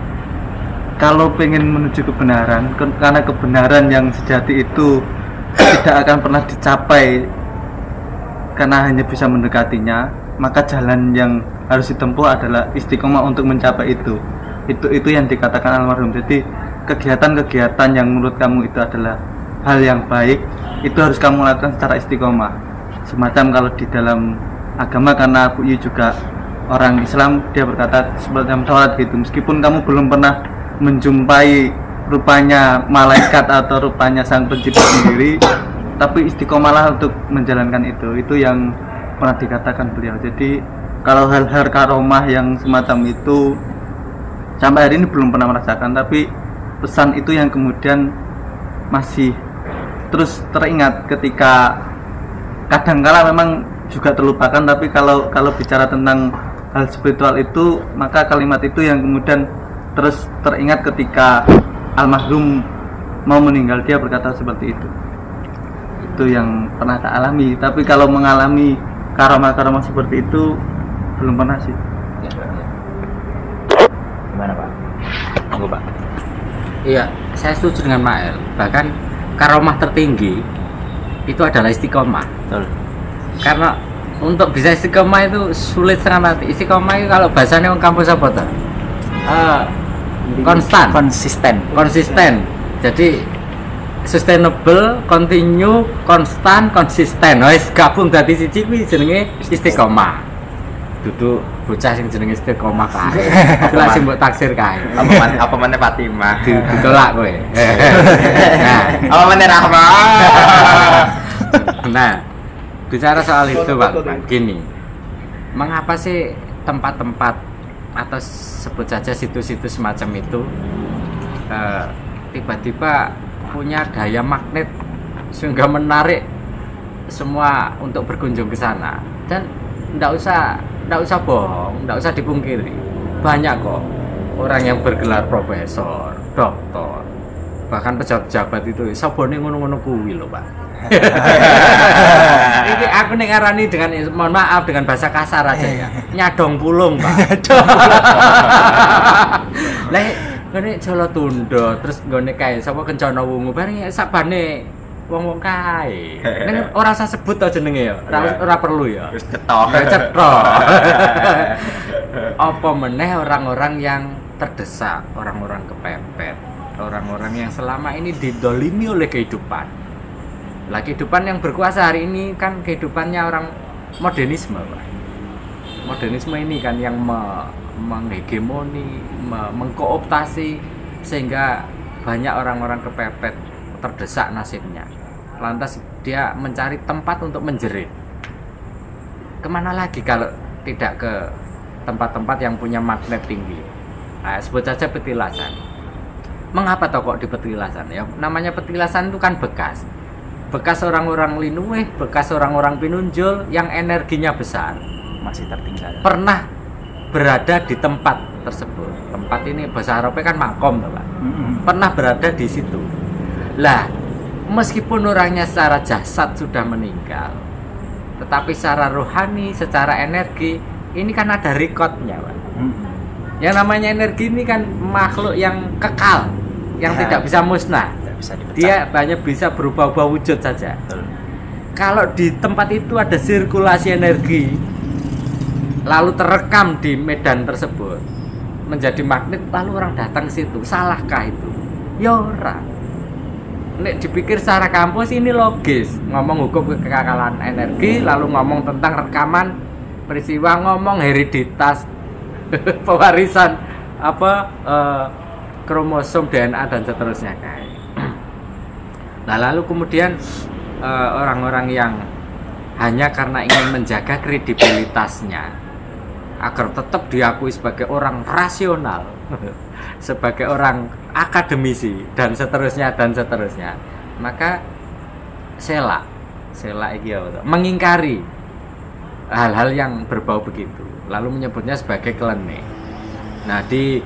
kalau pengen menuju kebenaran, karena kebenaran yang sejati itu tidak akan pernah dicapai karena hanya bisa mendekatinya, maka jalan yang harus ditempuh adalah istiqomah untuk mencapai itu yang dikatakan almarhum. Jadi kegiatan-kegiatan yang menurut kamu itu adalah hal yang baik, itu harus kamu lakukan secara istiqomah. Semacam kalau di dalam agama, karena Bu Yi juga orang Islam, dia berkata semacam sholat gitu, meskipun kamu belum pernah menjumpai rupanya malaikat atau rupanya sang pencipta sendiri, tapi istiqomahlah untuk menjalankan itu yang pernah dikatakan beliau. Jadi kalau hal-hal karomah yang semacam itu sampai hari ini belum pernah merasakan, tapi pesan itu yang kemudian masih terus teringat ketika kadangkala memang juga terlupakan, tapi kalau bicara tentang hal spiritual itu, maka kalimat itu yang kemudian terus teringat ketika almarhum mau meninggal, dia berkata seperti itu. Itu yang pernah tak alami, tapi kalau mengalami karomah-karomah seperti itu belum pernah sih. Gimana Pak? Monggo Pak. Iya, saya setuju dengan Pak El. Bahkan karomah tertinggi itu adalah istiqomah. Betul. Karena untuk bisa istiqomah itu sulit sangat. Istiqomah itu kalau bahasanya orang kampus apa tuh? Konsisten. Jadi sustainable, continue, konsisten. Wis gabung dadi siji kuwi jenenge istiqomah. Duduk bocah sing jenenge istiqomah kae. Iku lak sing mbok taksir kae. Apa meneh Fatimah? Ditolak kowe. Nah, Apa meneh Rahma? nah, bicara soal itu Pak, gini. Mengapa sih tempat-tempat atau sebut saja situs-situs semacam itu tiba-tiba punya daya magnet sehingga menarik semua untuk berkunjung ke sana? Dan nggak usah bohong, nggak usah dipungkiri, banyak kok orang yang bergelar profesor, doktor, bahkan pejabat-pejabat itu sabone ngono-ngono kuwi lho Pak. Ini aku nih ngarani dengan, mohon maaf dengan bahasa kasar aja ya, nyadong pulung Pak. Lah ngene Jolo Tundo terus nggone kae sapa Kencana Wungu bareng sabane wong-wong kae. Ning ora usah sebut to jenenge ya. Ora perlu ya. Wis cetok. Apa meneh orang-orang yang terdesak, orang-orang kepepet, orang-orang yang selama ini didolimi oleh kehidupan. Lah kehidupan yang berkuasa hari ini kan kehidupannya orang modernisme, Pak. Modernisme ini kan yang menghegemoni, mengkooptasi sehingga banyak orang-orang kepepet, terdesak nasibnya. Lantas dia mencari tempat untuk menjerit. Kemana lagi kalau tidak ke tempat-tempat yang punya magnet tinggi? Nah, sebut saja petilasan. Mengapa toh kok di petilasan? Ya, namanya petilasan itu kan bekas orang-orang linuweh, bekas orang-orang pinunjul yang energinya besar, Masih tertinggal. pernah berada di tempat tersebut. Tempat ini bahasa Arabnya kan makom, Pak. Pernah berada di situ. Lah, meskipun orangnya secara jasad sudah meninggal, tetapi secara rohani, secara energi, ini kan ada rekodnya, Pak. Yang namanya energi ini kan makhluk yang kekal, yang tidak bisa musnah. Bisa dipecah. Dia hanya bisa berubah-ubah wujud saja. Betul. Kalau di tempat itu ada sirkulasi energi, lalu terekam di medan tersebut menjadi magnet, lalu orang datang ke situ, salahkah itu? Ya ora. Nek dipikir secara kampus ini logis, ngomong hukum kekekalan energi, lalu ngomong tentang rekaman peristiwa, ngomong hereditas, pewarisan kromosom, DNA dan seterusnya kayak. Nah, lalu kemudian orang-orang yang hanya karena ingin menjaga kredibilitasnya agar tetap diakui sebagai orang rasional, sebagai orang akademisi dan seterusnya, maka sela mengingkari hal-hal yang berbau begitu, lalu menyebutnya sebagai klenik. Nah, di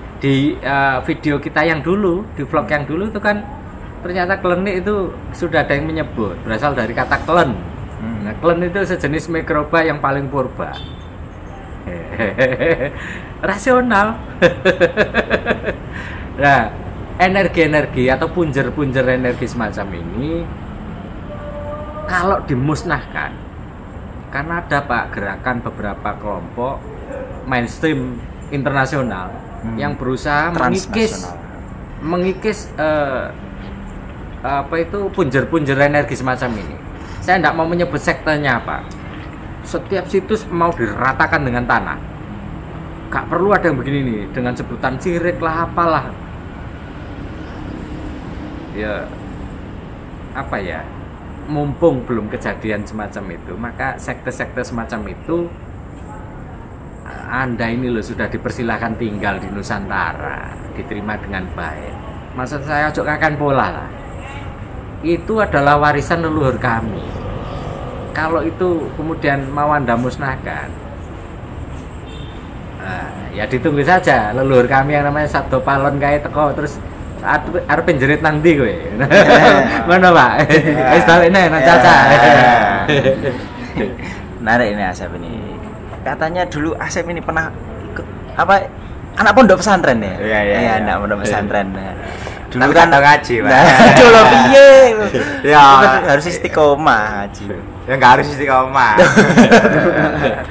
video kita yang dulu, di vlog yang dulu itu kan ternyata klenik itu sudah ada yang menyebut, berasal dari kata klen. Nah, klen itu sejenis mikroba yang paling purba. Rasional. Nah, energi-energi atau punjer-punjer energi semacam ini kalau dimusnahkan, karena ada Pak gerakan beberapa kelompok mainstream internasional yang berusaha mengikis apa itu punjer-punjer energi semacam ini. Saya tidak mau menyebut sektenya Pak. Setiap situs mau diratakan dengan tanah. Gak perlu ada yang begini nih dengan sebutan sirik lah apalah. Ya apa ya? Mumpung belum kejadian semacam itu, maka sekte-sekte semacam itu Anda ini loh sudah dipersilahkan tinggal di Nusantara, diterima dengan baik. Maksud saya ojo kakan pola lah. Itu adalah warisan leluhur kami. Kalau itu kemudian mau Anda musnahkan, ya ditunggu saja leluhur kami yang namanya Sabdo Palon kayak teko terus arep penjerit nang ndi kowe. Ngono Pak. Wis balekne nang Caca. Menarik ini Asep ini. Katanya dulu Asep ini pernah ikut apa anak pondok pesantren ya? Iya, anak pondok pesantren. Dulu kan ngaji, Pak. Dulu piye? Ya, harus istiqomah ngaji. Ya enggak harus istiqomah.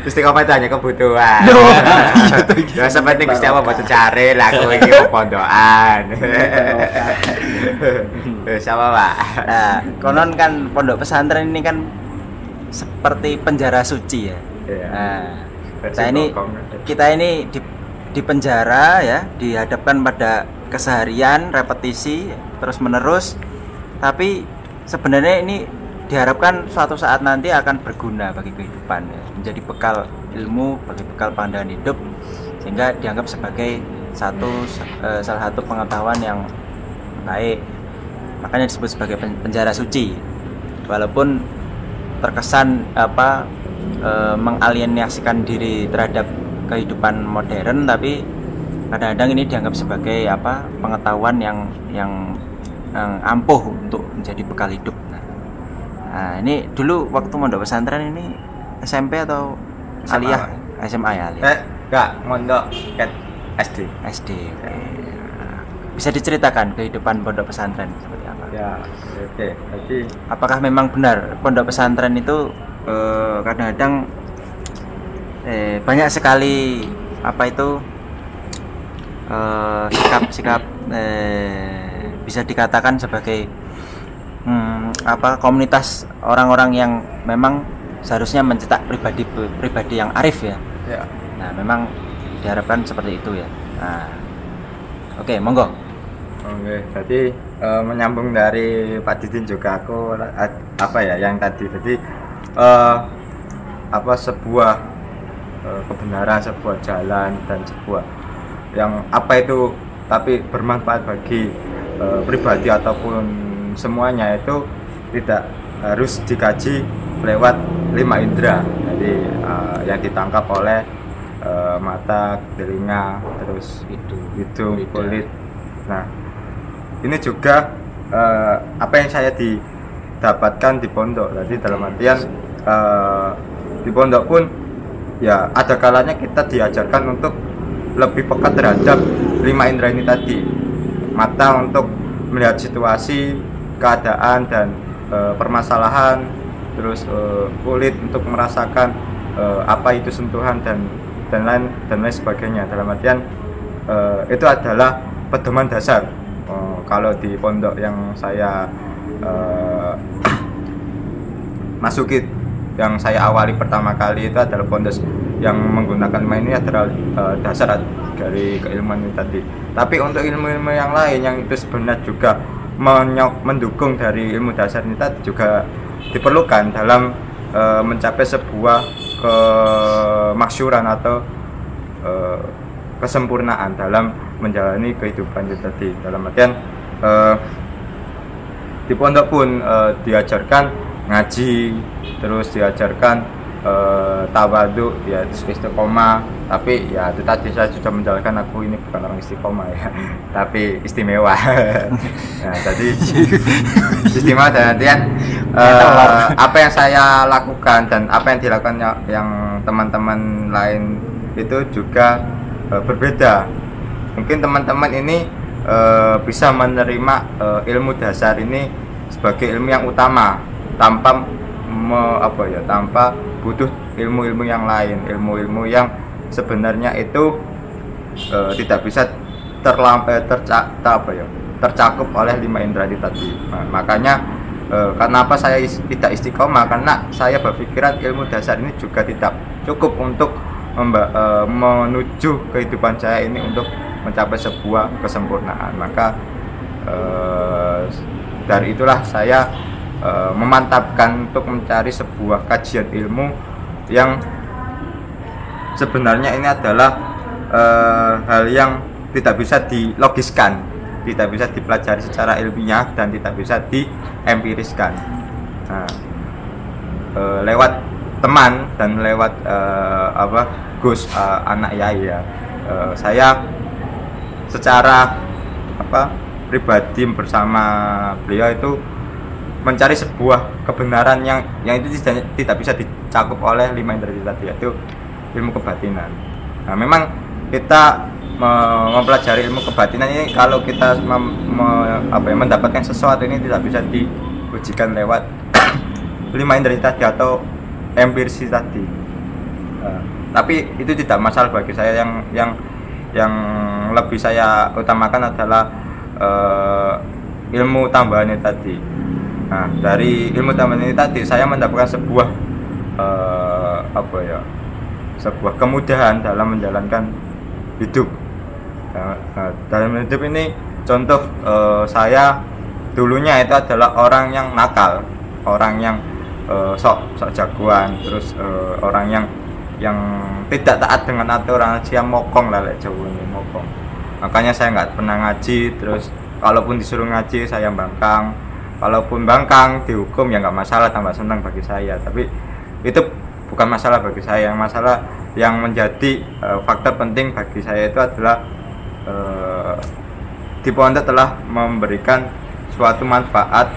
Istiqomah itu hanya kebutuhan. Ya seperti Gusti Allah buat cari laku iki pondokan. Siapa, Pak? Nah, konon kan pondok pesantren ini kan seperti penjara suci ya. Nah, kita ini di penjara ya, dihadapkan pada keseharian repetisi terus menerus, tapi sebenarnya ini diharapkan suatu saat nanti akan berguna bagi kehidupan ya, menjadi bekal ilmu, bagi bekal pandangan hidup, sehingga dianggap sebagai salah satu pengetahuan yang baik, makanya disebut sebagai penjara suci. Walaupun terkesan mengalienasikan diri terhadap kehidupan modern, tapi kadang-kadang ini dianggap sebagai pengetahuan yang ampuh untuk menjadi bekal hidup. Nah, ini dulu waktu mondok pesantren ini SMP atau aliyah? SMA ya aliyah? Enggak, mondok SD. Bisa diceritakan kehidupan pondok pesantren seperti apa? Ya, oke. Jadi apakah memang benar pondok pesantren itu kadang-kadang banyak sekali sikap bisa dikatakan sebagai komunitas orang-orang yang memang seharusnya mencetak pribadi yang arif ya. Nah, memang diharapkan seperti itu ya. Nah, oke, monggo. Oke, jadi menyambung dari Pak Didin juga aku yang tadi. Jadi sebuah kebenaran, sebuah jalan dan sebuah yang itu tapi bermanfaat bagi pribadi ataupun semuanya itu tidak harus dikaji lewat 5 indera. Jadi yang ditangkap oleh mata, telinga, terus hidung, kulit. Nah, ini juga apa yang saya didapatkan di pondok. Jadi dalam artian di pondok pun ya ada kalanya kita diajarkan untuk lebih peka terhadap 5 indera ini tadi. Mata untuk melihat situasi, keadaan dan permasalahan, terus kulit untuk merasakan apa itu sentuhan dan lain sebagainya. Dalam artian itu adalah pedoman dasar. Kalau di pondok yang saya masuki, yang saya awali pertama kali itu adalah pondok yang menggunakan ini adalah dasar dari keilmuan ini tadi. Tapi untuk ilmu-ilmu yang lain yang itu sebenarnya juga mendukung dari ilmu dasar ini tadi juga diperlukan dalam mencapai sebuah kemaksyuran atau kesempurnaan dalam menjalani kehidupan itu tadi. Dalam artian di pondok pun diajarkan ngaji, terus diajarkan tawadu, ya istiqomah. Tapi ya itu tadi saya sudah menjelaskan aku ini bukan orang istiqomah ya, tapi istimewa. Nah, jadi istimewa dan artian apa yang saya lakukan dan apa yang dilakukan yang teman-teman lain itu juga berbeda. Mungkin teman-teman ini bisa menerima ilmu dasar ini sebagai ilmu yang utama tanpa tanpa butuh ilmu-ilmu yang lain, ilmu-ilmu yang sebenarnya itu tidak bisa tercakup oleh 5 indera tadi. Nah, makanya kenapa saya tidak istiqomah, karena saya berpikiran ilmu dasar ini juga tidak cukup untuk menuju kehidupan saya ini untuk mencapai sebuah kesempurnaan. Maka dari itulah saya memantapkan untuk mencari sebuah kajian ilmu yang sebenarnya ini adalah hal yang tidak bisa dilogiskan, tidak bisa dipelajari secara ilmiah dan tidak bisa diempiriskan. Nah, lewat teman dan lewat Gus anak Yai ya, saya secara pribadi bersama beliau itu mencari sebuah kebenaran yang itu tidak bisa dicakup oleh 5 indera tadi, yaitu ilmu kebatinan. Nah, memang kita mempelajari ilmu kebatinan ini, kalau kita mendapatkan sesuatu ini tidak bisa diujikan lewat 5 indera tadi atau empiris tadi. Tapi itu tidak masalah bagi saya. Yang lebih saya utamakan adalah ilmu tambahannya tadi. Nah, dari ilmu tambahan ini tadi saya mendapatkan sebuah sebuah kemudahan dalam menjalankan hidup. Nah, dalam hidup ini contoh, saya dulunya itu adalah orang yang nakal, orang yang sok jagoan, terus orang yang tidak taat dengan aturan, siang mokong lah, Jawa ini mokong. Makanya saya nggak pernah ngaji, terus kalaupun disuruh ngaji saya bangkang. Kalaupun bangkang dihukum ya nggak masalah, tambah senang bagi saya. Tapi itu bukan masalah bagi saya. Yang masalah yang menjadi faktor penting bagi saya itu adalah di pondok telah memberikan suatu manfaat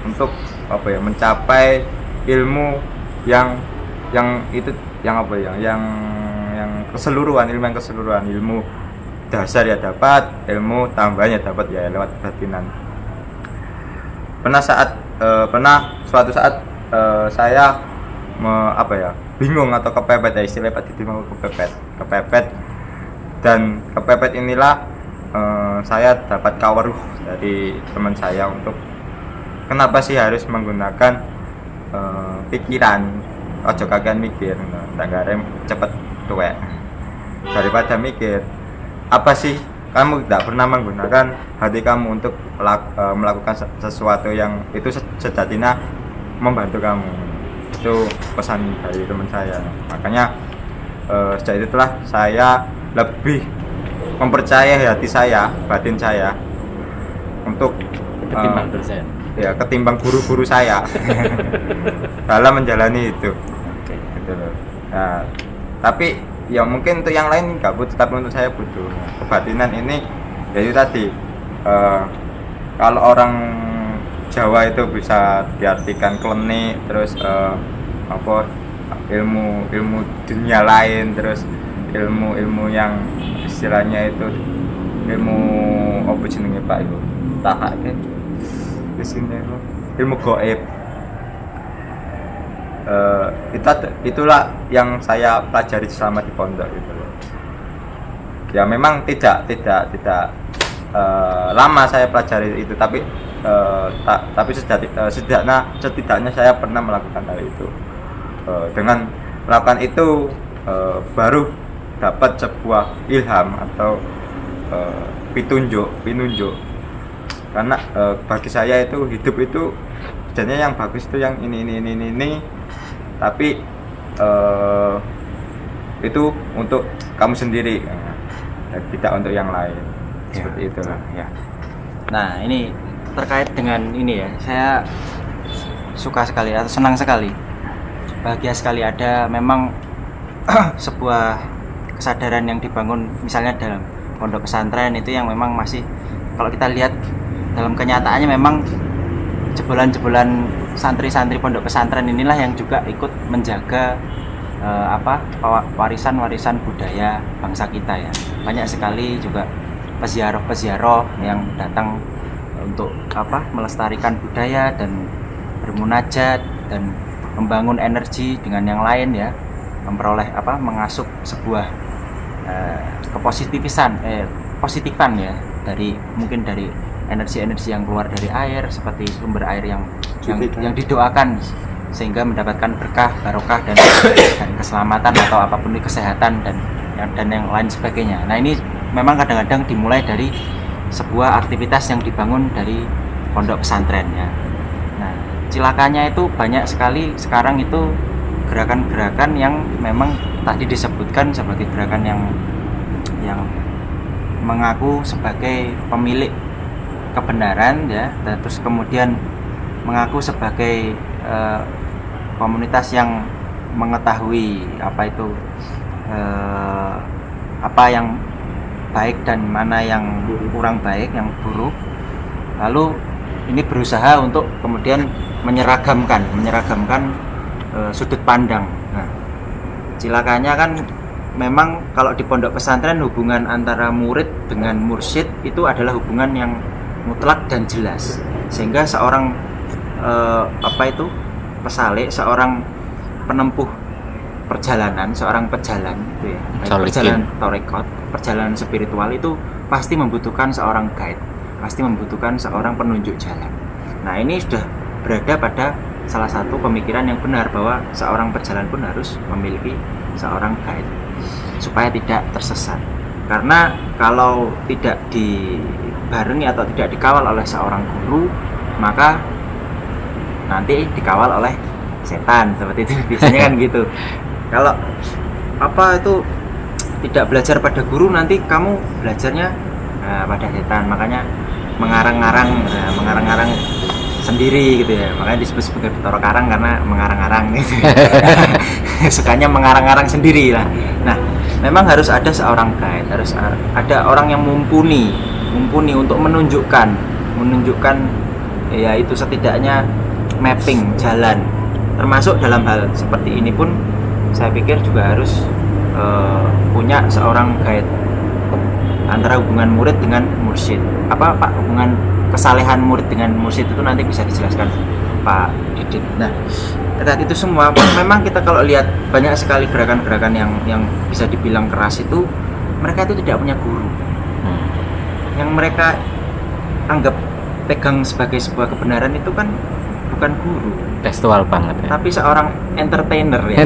untuk mencapai ilmu yang keseluruhan, ilmu dasar ya dapat, ilmu tambahnya dapat ya lewat kebatinan. Pernah suatu saat saya bingung atau kepepet, ya istilah Pak Didi mau kepepet dan kepepet inilah saya dapat kawaruh dari teman saya untuk kenapa sih harus menggunakan pikiran, ojo kagian mikir, tak garem cepet tuwek, daripada mikir. Apa sih kamu tidak pernah menggunakan hati kamu untuk melakukan sesuatu yang itu sejatinya membantu kamu. Itu pesan dari teman saya. Makanya sejak itulah saya lebih mempercayai hati saya, batin saya untuk ketimbang dosen. Ya, ketimbang guru-guru saya dalam menjalani itu. Gitu loh. Nah, tapi ya mungkin untuk yang lain nggak butuh, tapi untuk saya butuh. Kebatinan ini yaitu tadi, kalau orang Jawa itu bisa diartikan klenik, terus ilmu dunia lain, terus ilmu yang istilahnya itu ilmu apa jenenge Pak itu tahak di sini ilmu gaib. Itulah yang saya pelajari selama di pondok itu. Ya memang tidak lama saya pelajari itu, tapi setidaknya saya pernah melakukan hal itu. Dengan melakukan itu baru dapat sebuah ilham atau petunjuk. Karena bagi saya itu hidup itu sebenarnya yang bagus itu yang ini, tapi itu untuk kamu sendiri, tidak untuk yang lain. Seperti itu ya. Nah, ini terkait dengan ini ya, saya suka sekali atau senang sekali bahagia sekali ada memang sebuah kesadaran yang dibangun misalnya dalam pondok pesantren itu yang memang masih, kalau kita lihat dalam kenyataannya memang jebolan-jebolan santri-santri pondok pesantren inilah yang juga ikut menjaga warisan-warisan budaya bangsa kita ya. Banyak sekali juga peziarah-peziarah yang datang untuk melestarikan budaya dan bermunajat dan membangun energi dengan yang lain ya, memperoleh mengasup sebuah positifan ya, dari mungkin dari energi-energi yang keluar dari air seperti sumber air yang didoakan sehingga mendapatkan berkah, barokah dan keselamatan atau apapun itu, kesehatan dan yang lain sebagainya. Nah, ini memang kadang-kadang dimulai dari sebuah aktivitas yang dibangun dari pondok pesantren ya. Nah, cilakanya itu banyak sekali sekarang itu gerakan-gerakan yang memang tadi disebutkan sebagai gerakan yang mengaku sebagai pemilik kebenaran ya, dan terus kemudian mengaku sebagai komunitas yang mengetahui apa yang baik dan mana yang kurang baik, yang buruk. Lalu ini berusaha untuk kemudian menyeragamkan sudut pandang. Nah, cilakanya kan memang kalau di pondok pesantren hubungan antara murid dengan mursyid itu adalah hubungan yang mutlak dan jelas, sehingga seorang pesalik, seorang penempuh perjalanan, seorang pejalan gitu ya, perjalanan tarekat, perjalanan spiritual itu pasti membutuhkan seorang guide, pasti membutuhkan seorang penunjuk jalan. Nah, ini sudah berada pada salah satu pemikiran yang benar bahwa seorang pejalan pun harus memiliki seorang guide supaya tidak tersesat. Karena kalau tidak dibarengi atau tidak dikawal oleh seorang guru, maka nanti dikawal oleh setan, seperti itu biasanya kan gitu. Kalau tidak belajar pada guru, nanti kamu belajarnya pada setan, makanya mengarang-arang sendiri gitu ya, makanya disebut sebagai Bathara Karang karena mengarang-arang gitu. Sukanya mengarang-arang sendiri lah. Nah, memang harus ada seorang guide, harus ada orang yang mumpuni untuk menunjukkan ya itu setidaknya mapping jalan, termasuk dalam hal seperti ini pun saya pikir juga harus punya seorang guide antara hubungan murid dengan mursyid. Hubungan kesalehan murid dengan mursyid itu nanti bisa dijelaskan Pak Didit. Nah, itu semua memang kita kalau lihat banyak sekali gerakan-gerakan yang bisa dibilang keras itu, mereka itu tidak punya guru. Yang mereka anggap pegang sebagai sebuah kebenaran itu kan bukan guru, tekstual banget ya, tapi seorang entertainer ya.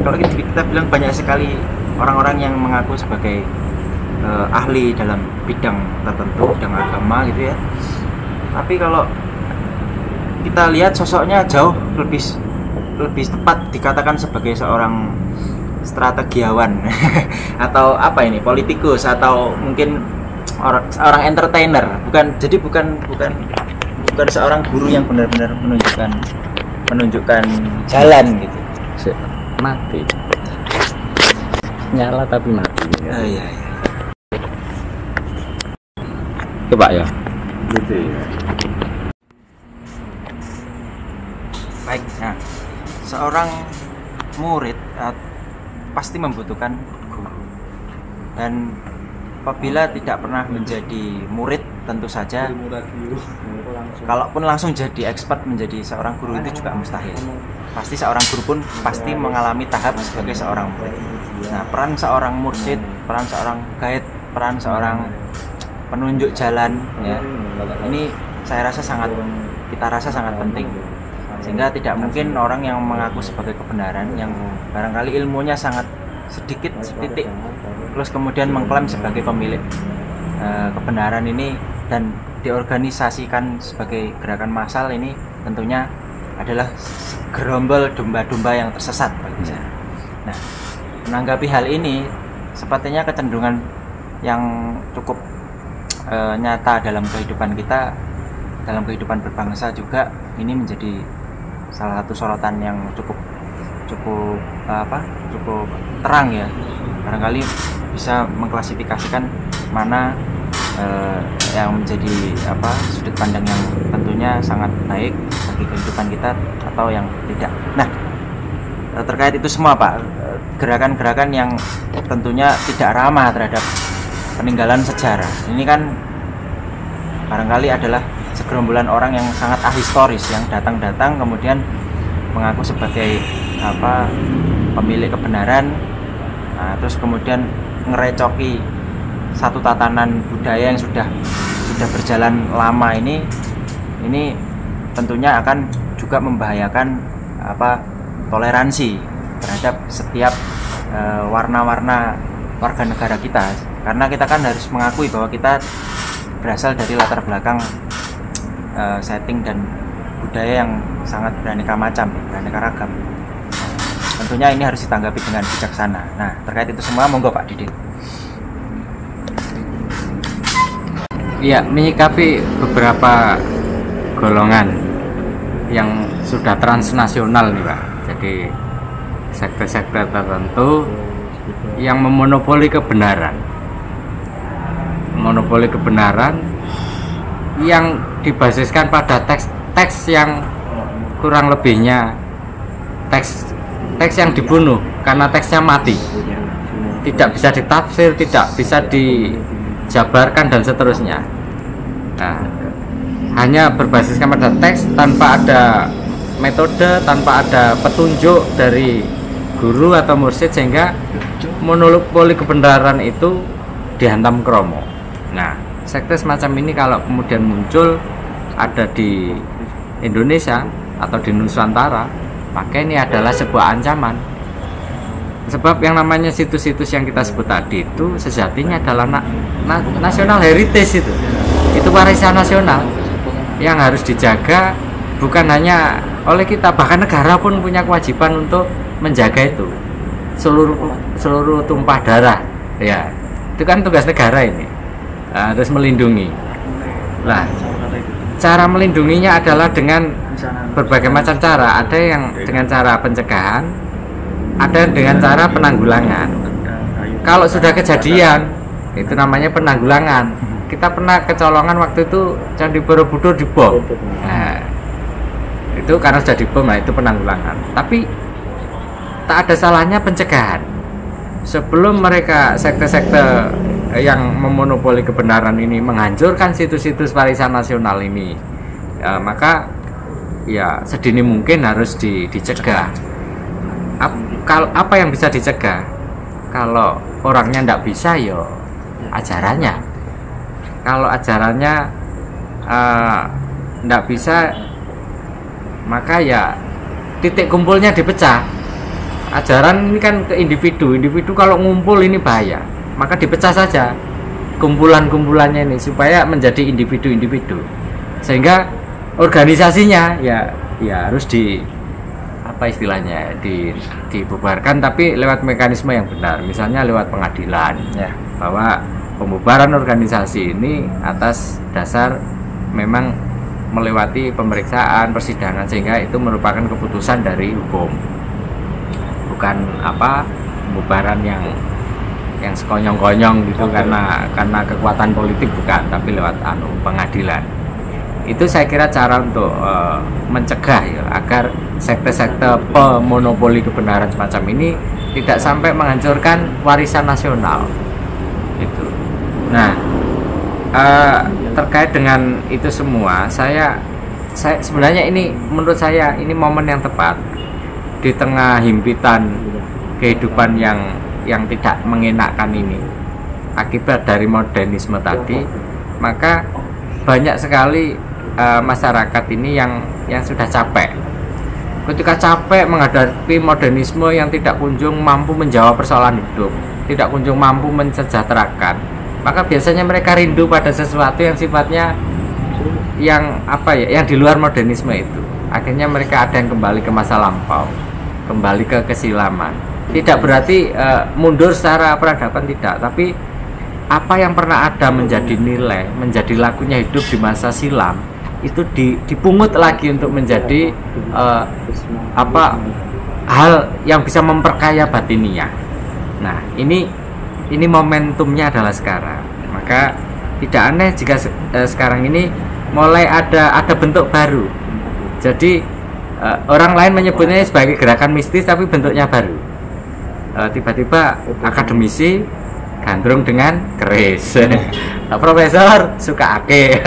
Kalau kita bilang banyak sekali orang-orang yang mengaku sebagai ahli dalam bidang tertentu, bidang agama gitu ya, tapi kalau kita lihat sosoknya jauh lebih tepat dikatakan sebagai seorang strategiawan atau politikus, atau mungkin seorang entertainer, bukan seorang guru yang benar-benar menunjukkan jalan gitu. Mati nyala tapi mati. Iya. Coba ya Gitu ya. Baik, nah, seorang murid pasti membutuhkan guru, dan apabila tidak pernah menjadi murid, tentu saja kalaupun langsung jadi expert menjadi seorang guru itu juga mustahil. Pasti seorang guru pun pasti mengalami tahap sebagai seorang murid. Nah, peran seorang mursyid, peran seorang guide, peran seorang penunjuk jalan ya, ini kita rasa sangat penting, sehingga tidak mungkin orang yang mengaku sebagai kebenaran, yang barangkali ilmunya sangat setitik, terus kemudian mengklaim sebagai pemilik kebenaran ini dan diorganisasikan sebagai gerakan massal, ini tentunya adalah gerombol domba-domba yang tersesat bagi saya. Nah, menanggapi hal ini, sepertinya kecenderungan yang cukup nyata dalam kehidupan kita, dalam kehidupan berbangsa juga, ini menjadi salah satu sorotan yang cukup terang ya, barangkali bisa mengklasifikasikan mana yang menjadi sudut pandang yang tentunya sangat baik bagi kehidupan kita atau yang tidak. Nah, terkait itu semua Pak, gerakan-gerakan yang tentunya tidak ramah terhadap peninggalan sejarah ini kan barangkali adalah segerombolan orang yang sangat ahistoris yang datang kemudian mengaku sebagai pemilik kebenaran, nah, terus kemudian ngerecoki satu tatanan budaya yang sudah berjalan lama ini tentunya akan juga membahayakan toleransi terhadap setiap warna-warna warga negara kita, karena kita kan harus mengakui bahwa kita berasal dari latar belakang setting dan budaya yang sangat beraneka macam, beraneka ragam. Tentunya ini harus ditanggapi dengan bijaksana. Nah, terkait itu semua monggo Pak Didi. Iya, menyikapi beberapa golongan yang sudah transnasional nih Pak. Jadi sekte-sekte tertentu yang memonopoli kebenaran. Monopoli kebenaran yang dibasiskan pada teks yang kurang lebihnya teks yang dibunuh karena teksnya mati, tidak bisa ditafsir, tidak bisa dijabarkan dan seterusnya. Nah, hanya berbasiskan pada teks tanpa ada metode, tanpa ada petunjuk dari guru atau mursyid, sehingga monopoli kebenaran itu dihantam kromo. Nah, sekte semacam ini kalau kemudian muncul ada di Indonesia atau di Nusantara, maka ini adalah sebuah ancaman. Sebab yang namanya situs-situs yang kita sebut tadi itu sejatinya adalah national heritage, itu warisan nasional yang harus dijaga, bukan hanya oleh kita, bahkan negara pun punya kewajiban untuk menjaga itu. Seluruh tumpah darah, ya itu kan tugas negara ini, harus melindungi. Nah, cara melindunginya adalah dengan berbagai macam cara. Ada yang dengan cara pencegahan, ada dengan cara penanggulangan. Kalau sudah kejadian, itu namanya penanggulangan. Kita pernah kecolongan waktu itu Candi Borobudur dibom. Nah, itu karena sudah dibom, nah itu penanggulangan. Tapi tak ada salahnya pencegahan. Sebelum mereka sekte-sekte yang memonopoli kebenaran ini menghancurkan situs-situs warisan nasional ini, maka ya sedini mungkin harus dicegah. Apa yang bisa dicegah? Kalau orangnya tidak bisa, ya ajarannya. Kalau ajarannya tidak bisa, maka ya titik kumpulnya dipecah. Ajaran ini kan ke individu kalau ngumpul ini bahaya, maka dipecah saja kumpulan-kumpulannya ini supaya menjadi individu-individu, sehingga organisasinya ya harus dibubarkan, tapi lewat mekanisme yang benar, misalnya lewat pengadilan, ya, bahwa pembubaran organisasi ini atas dasar memang melewati pemeriksaan persidangan, sehingga itu merupakan keputusan dari hukum, bukan pembubaran yang sekonyong-konyong gitu karena kekuatan politik, bukan, tapi lewat pengadilan. Itu saya kira cara untuk mencegah ya, agar sekte-sekte pemonopoli kebenaran semacam ini tidak sampai menghancurkan warisan nasional itu. Nah, terkait dengan itu semua, saya sebenarnya ini menurut saya ini momen yang tepat di tengah himpitan kehidupan yang tidak mengenakkan ini akibat dari modernisme tadi. Maka banyak sekali masyarakat ini yang sudah capek. Ketika capek menghadapi modernisme yang tidak kunjung mampu menjawab persoalan hidup, tidak kunjung mampu mensejahterakan, maka biasanya mereka rindu pada sesuatu yang sifatnya yang di luar modernisme itu. Akhirnya mereka ada yang kembali ke masa lampau, kembali ke kesilaman. Tidak berarti mundur secara peradaban, tidak, tapi apa yang pernah ada menjadi nilai, menjadi lakunya hidup di masa silam, itu dipungut lagi untuk menjadi hal yang bisa memperkaya batiniah. Nah, ini momentumnya adalah sekarang. Maka tidak aneh jika sekarang ini mulai ada bentuk baru. Jadi orang lain menyebutnya sebagai gerakan mistis tapi bentuknya baru. Tiba-tiba akademisi gandrung dengan keris. Profesor suka ake.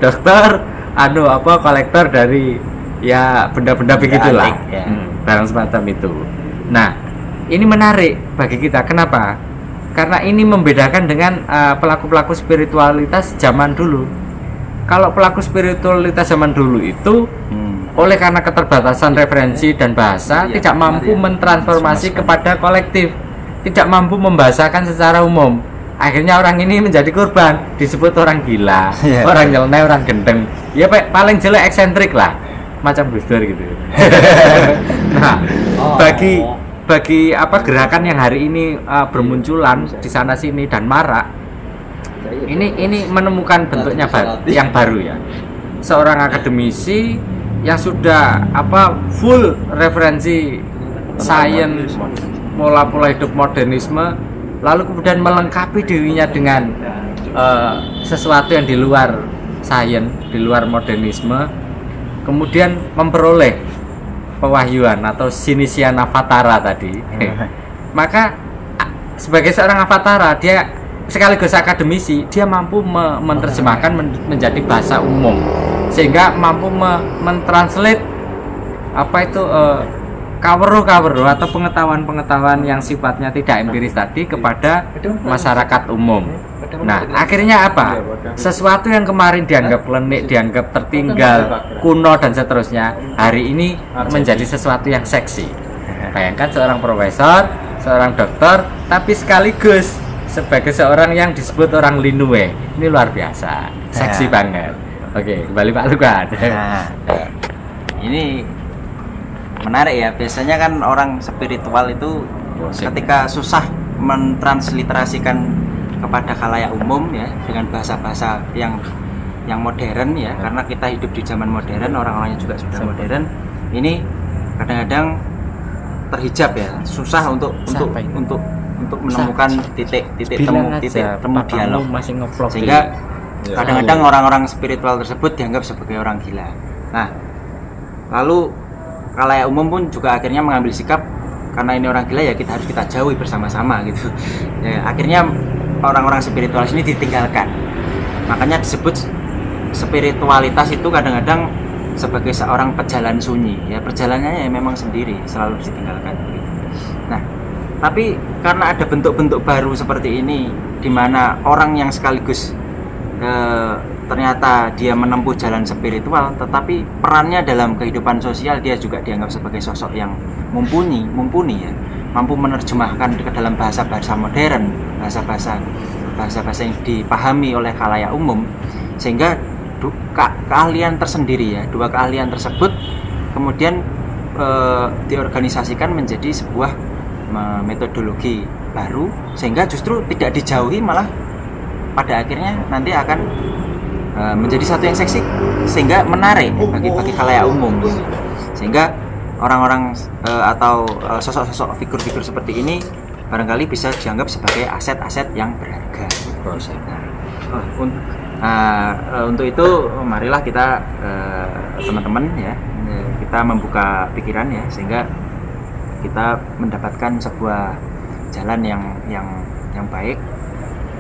Dokter kolektor dari ya benda-benda begitulah. Ya. Barang semacam itu. Nah, ini menarik bagi kita. Kenapa? Karena ini membedakan dengan pelaku-pelaku spiritualitas zaman dulu. Kalau pelaku spiritualitas zaman dulu itu oleh karena keterbatasan referensi dan bahasa tidak mampu mentransformasi kepada kolektif, tidak mampu membahasakan secara umum. Akhirnya orang ini menjadi korban, disebut orang gila, orang nyeleneh, orang gendeng. Ya paling jelek eksentrik lah, macam Gus Dur gitu. Nah, bagi gerakan yang hari ini bermunculan di sana sini dan marak, ini menemukan bentuknya yang baru ya. Seorang akademisi yang sudah full referensi sains, pola hidup modernisme, lalu kemudian melengkapi dirinya dengan sesuatu yang di luar sains, di luar modernisme, kemudian memperoleh pewahyuan atau sinisian avatara tadi. Maka sebagai seorang avatara, dia sekaligus akademisi, dia mampu menerjemahkan menjadi bahasa umum, sehingga mampu mentranslate kaweruh atau pengetahuan yang sifatnya tidak empiris tadi kepada masyarakat umum. Nah, akhirnya apa? Sesuatu yang kemarin dianggap klinik, dianggap tertinggal, kuno dan seterusnya, hari ini menjadi sesuatu yang seksi. Bayangkan seorang profesor, seorang dokter, tapi sekaligus sebagai seorang yang disebut orang linue. Ini luar biasa, seksi banget. Oke, kembali Pak Lukan. Nah, ini menarik ya. Biasanya kan orang spiritual itu ketika susah mentransliterasikan kepada khalayak umum ya dengan bahasa-bahasa yang modern ya, karena kita hidup di zaman modern, orang-orangnya juga sudah modern. Ini kadang-kadang terhijab ya, susah untuk menemukan titik temu dialog, sehingga kadang-kadang orang-orang spiritual tersebut dianggap sebagai orang gila. Nah, lalu khalayak umum pun juga akhirnya mengambil sikap, karena ini orang gila ya kita harus kita jauhi bersama-sama gitu. Ya, akhirnya orang-orang spiritualis ini ditinggalkan. Makanya disebut spiritualitas itu kadang-kadang sebagai seorang pejalan sunyi ya, perjalanannya ya memang sendiri, selalu ditinggalkan gitu. Nah, tapi karena ada bentuk-bentuk baru seperti ini, di mana orang yang sekaligus ternyata dia menempuh jalan spiritual, tetapi perannya dalam kehidupan sosial dia juga dianggap sebagai sosok yang mumpuni ya, mampu menerjemahkan ke dalam bahasa-bahasa modern, bahasa-bahasa yang dipahami oleh khalayak umum, sehingga keahlian tersendiri ya, dua keahlian tersebut kemudian diorganisasikan menjadi sebuah metodologi baru, sehingga justru tidak dijauhi, malah pada akhirnya nanti akan menjadi satu yang seksi, sehingga menarik bagi khalayak umum, sehingga orang-orang atau sosok-sosok figur-figur seperti ini barangkali bisa dianggap sebagai aset-aset yang berharga. Untuk itu marilah kita teman-teman ya, kita membuka pikiran ya, sehingga kita mendapatkan sebuah jalan yang baik,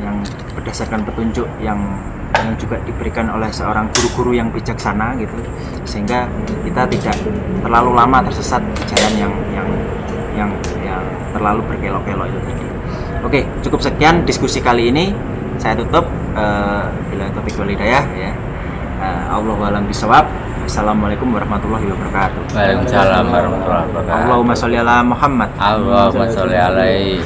yang berdasarkan petunjuk yang juga diberikan oleh seorang guru-guru yang bijaksana gitu, sehingga kita tidak terlalu lama tersesat di jalan yang terlalu berkelok-kelok itu tadi. Oke, cukup sekian diskusi kali ini. Saya tutup bila taufiq wal hidayah ya. Allahu a'lam bishawab. Assalamualaikum warahmatullahi wabarakatuh. Waalaikumsalam warahmatullahi wabarakatuh. Allahumma sholli ala Muhammad. Allahumma sholli alaihi.